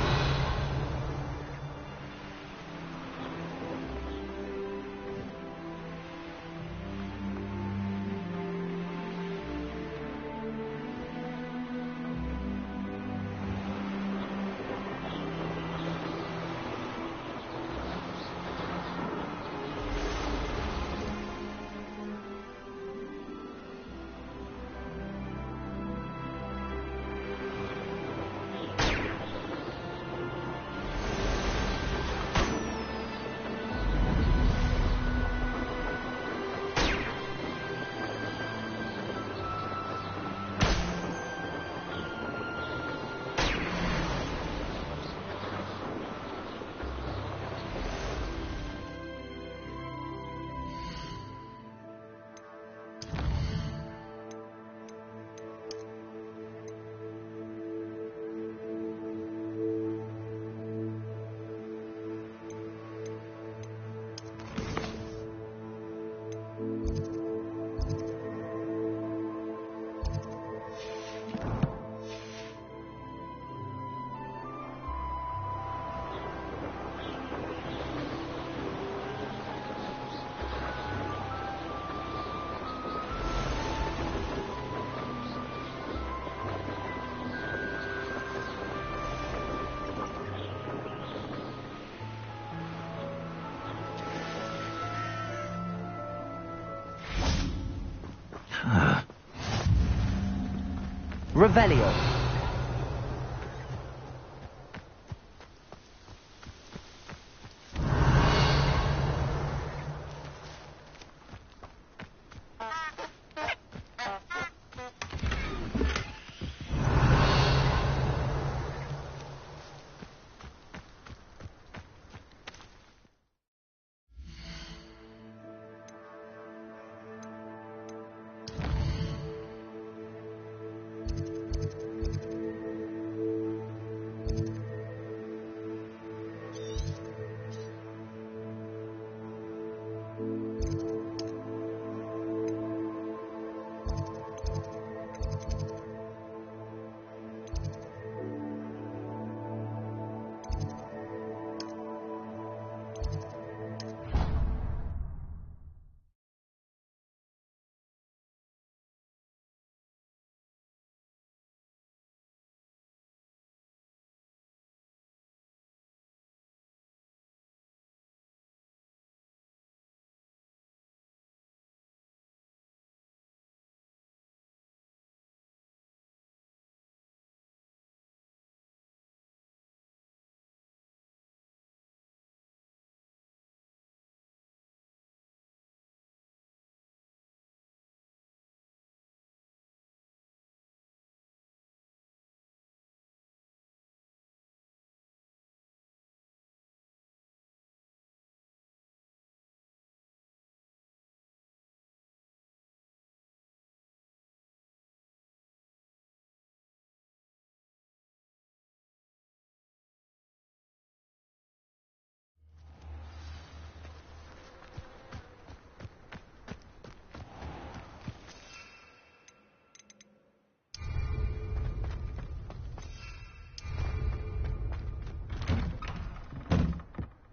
Revelio.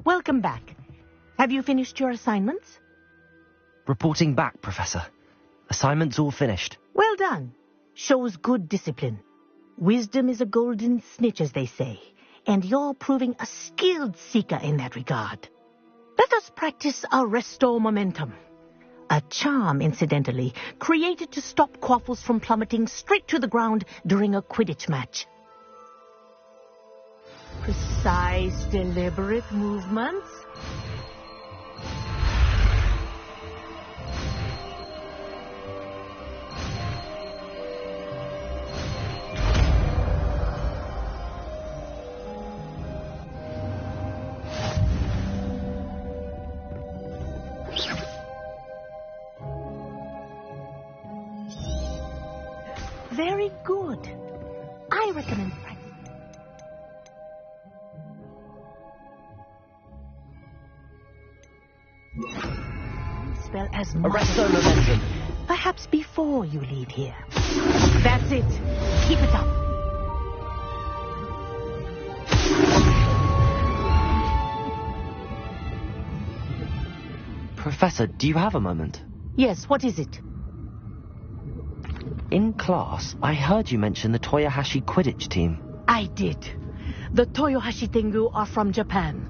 Welcome back. Have you finished your assignments? Reporting back, Professor. Assignment's all finished. Well done. Shows good discipline. Wisdom is a golden snitch, as they say, and you're proving a skilled seeker in that regard. Let us practice our restore momentum. A charm, incidentally, created to stop quaffles from plummeting straight to the ground during a Quidditch match. Precise, deliberate movements. Very good. I recommend practice. Spell as much. Arresto momentum. Perhaps Perhaps before you leave here. That's it. Keep it up. Professor, do you have a moment? Yes, what is it? In class, I heard you mention the Toyohashi Quidditch team. I did. The Toyohashi Tengu are from Japan.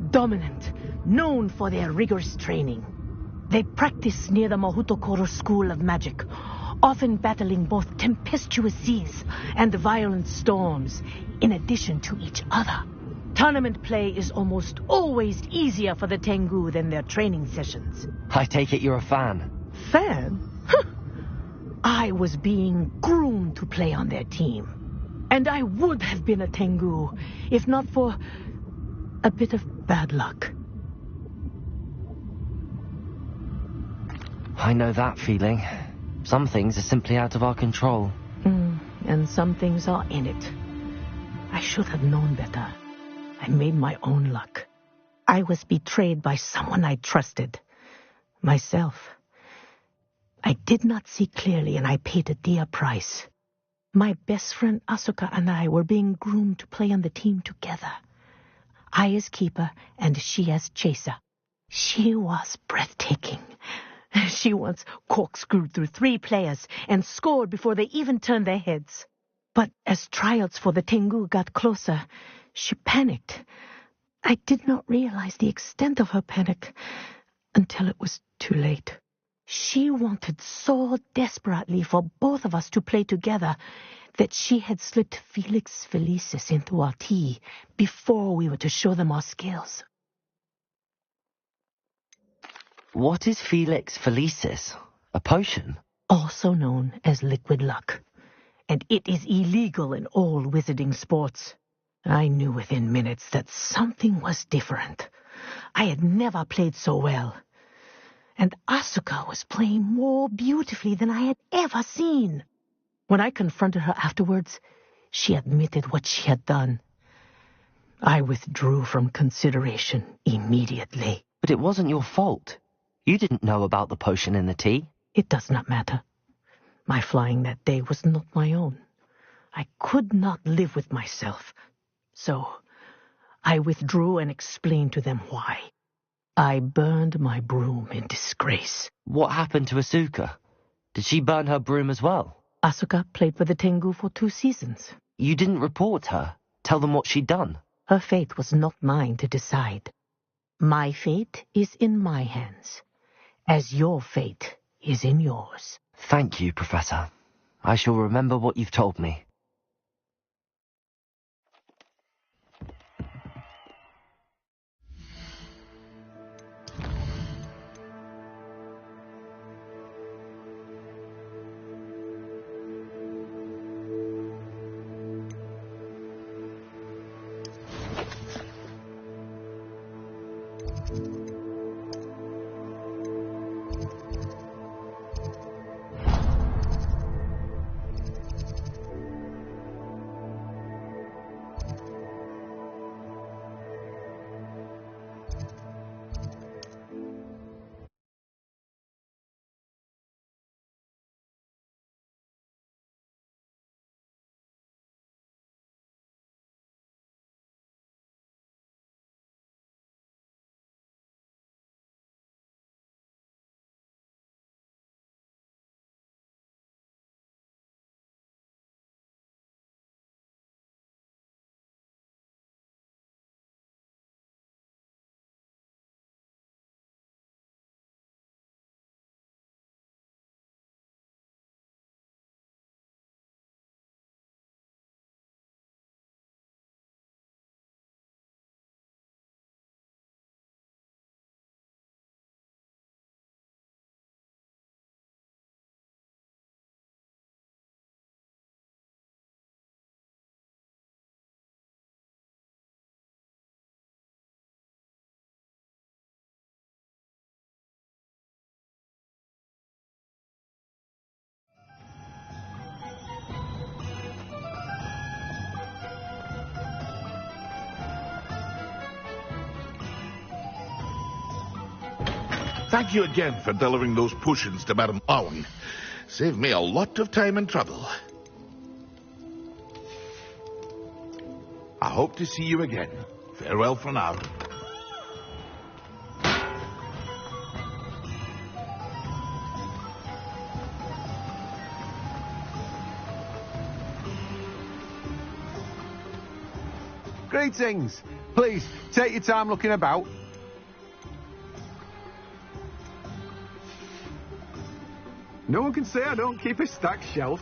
Dominant, known for their rigorous training. They practice near the Mahutokoro School of Magic, often battling both tempestuous seas and violent storms, in addition to each other. Tournament play is almost always easier for the Tengu than their training sessions. I take it you're a fan. Fan? I was being groomed to play on their team. And I would have been a Tengu, if not for a bit of bad luck. I know that feeling. Some things are simply out of our control. And some things are in it. I should have known better. I made my own luck. I was betrayed by someone I trusted. Myself. I did not see clearly, and I paid a dear price. My best friend Asuka and I were being groomed to play on the team together. I as keeper, and she as chaser. She was breathtaking. She once corkscrewed through 3 players and scored before they even turned their heads. But as tryouts for the Tengu got closer, she panicked. I did not realize the extent of her panic until it was too late. She wanted so desperately for both of us to play together that she had slipped Felix Felicis into our tea before we were to show them our skills. What is Felix Felicis? A potion? Also known as liquid luck. And it is illegal in all wizarding sports. I knew within minutes that something was different. I had never played so well. And Asuka was playing more beautifully than I had ever seen. When I confronted her afterwards, she admitted what she had done. I withdrew from consideration immediately. But it wasn't your fault. You didn't know about the potion in the tea. It does not matter. My flying that day was not my own. I could not live with myself. So I withdrew and explained to them why. I burned my broom in disgrace. What happened to Asuka? Did she burn her broom as well? Asuka played for the Tengu for 2 seasons. You didn't report her? Tell them what she'd done? Her fate was not mine to decide. My fate is in my hands, as your fate is in yours. Thank you, Professor. I shall remember what you've told me. Thank you again for delivering those potions to Madame Owen. Saved me a lot of time and trouble. I hope to see you again. Farewell for now. Greetings. Please, take your time looking about. No one can say I don't keep a stacked shelf.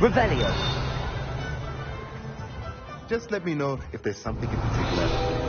Revelio. Just let me know if there's something in particular.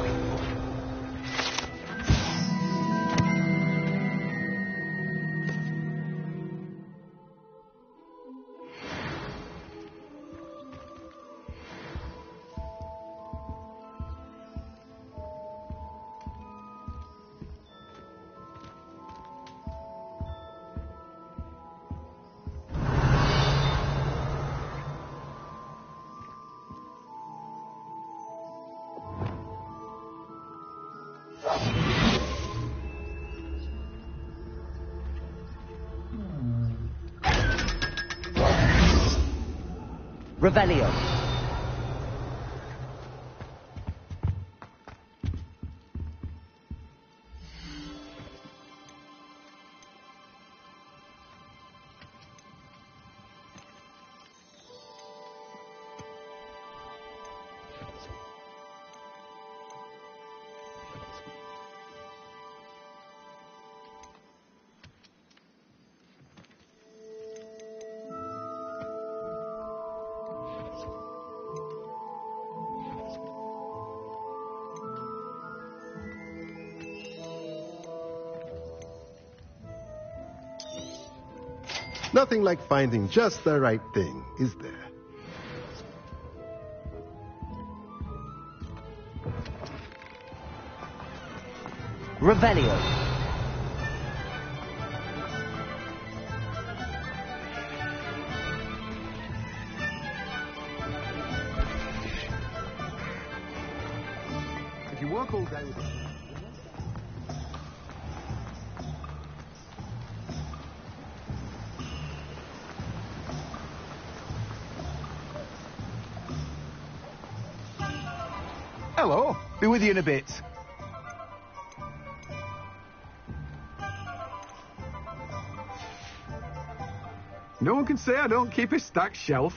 Revelio. Nothing like finding just the right thing, is there? Revelio. If you work all day with it. Hello. Be with you in a bit. No one can say I don't keep a stacked shelf.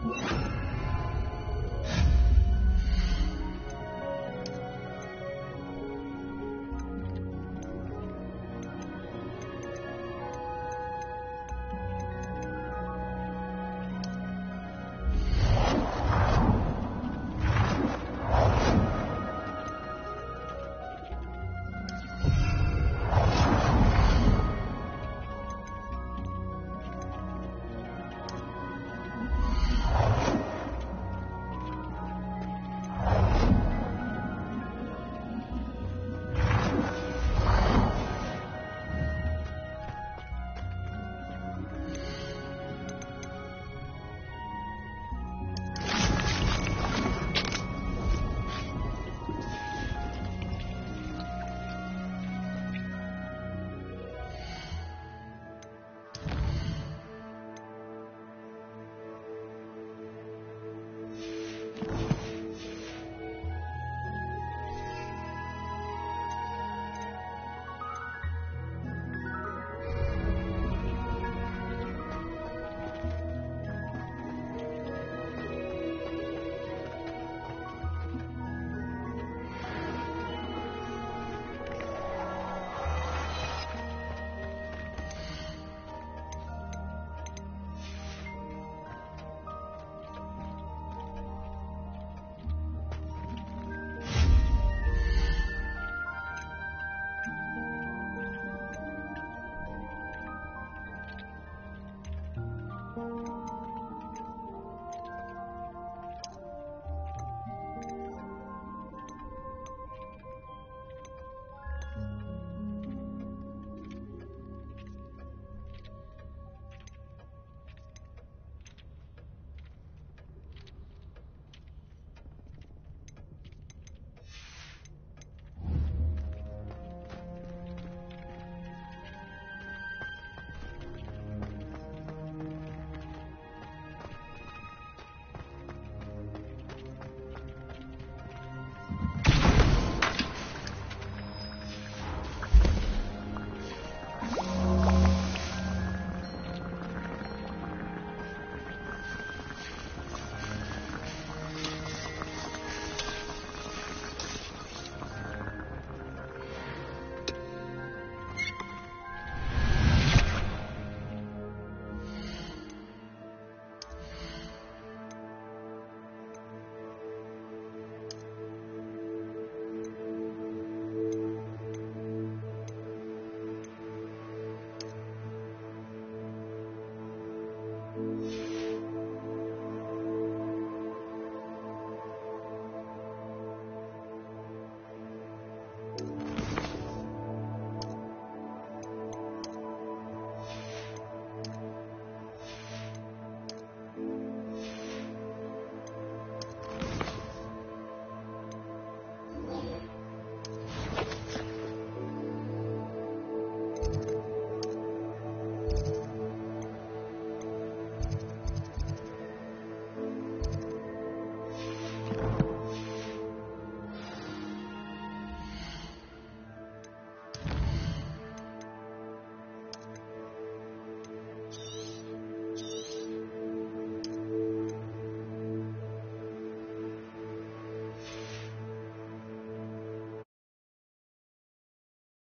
you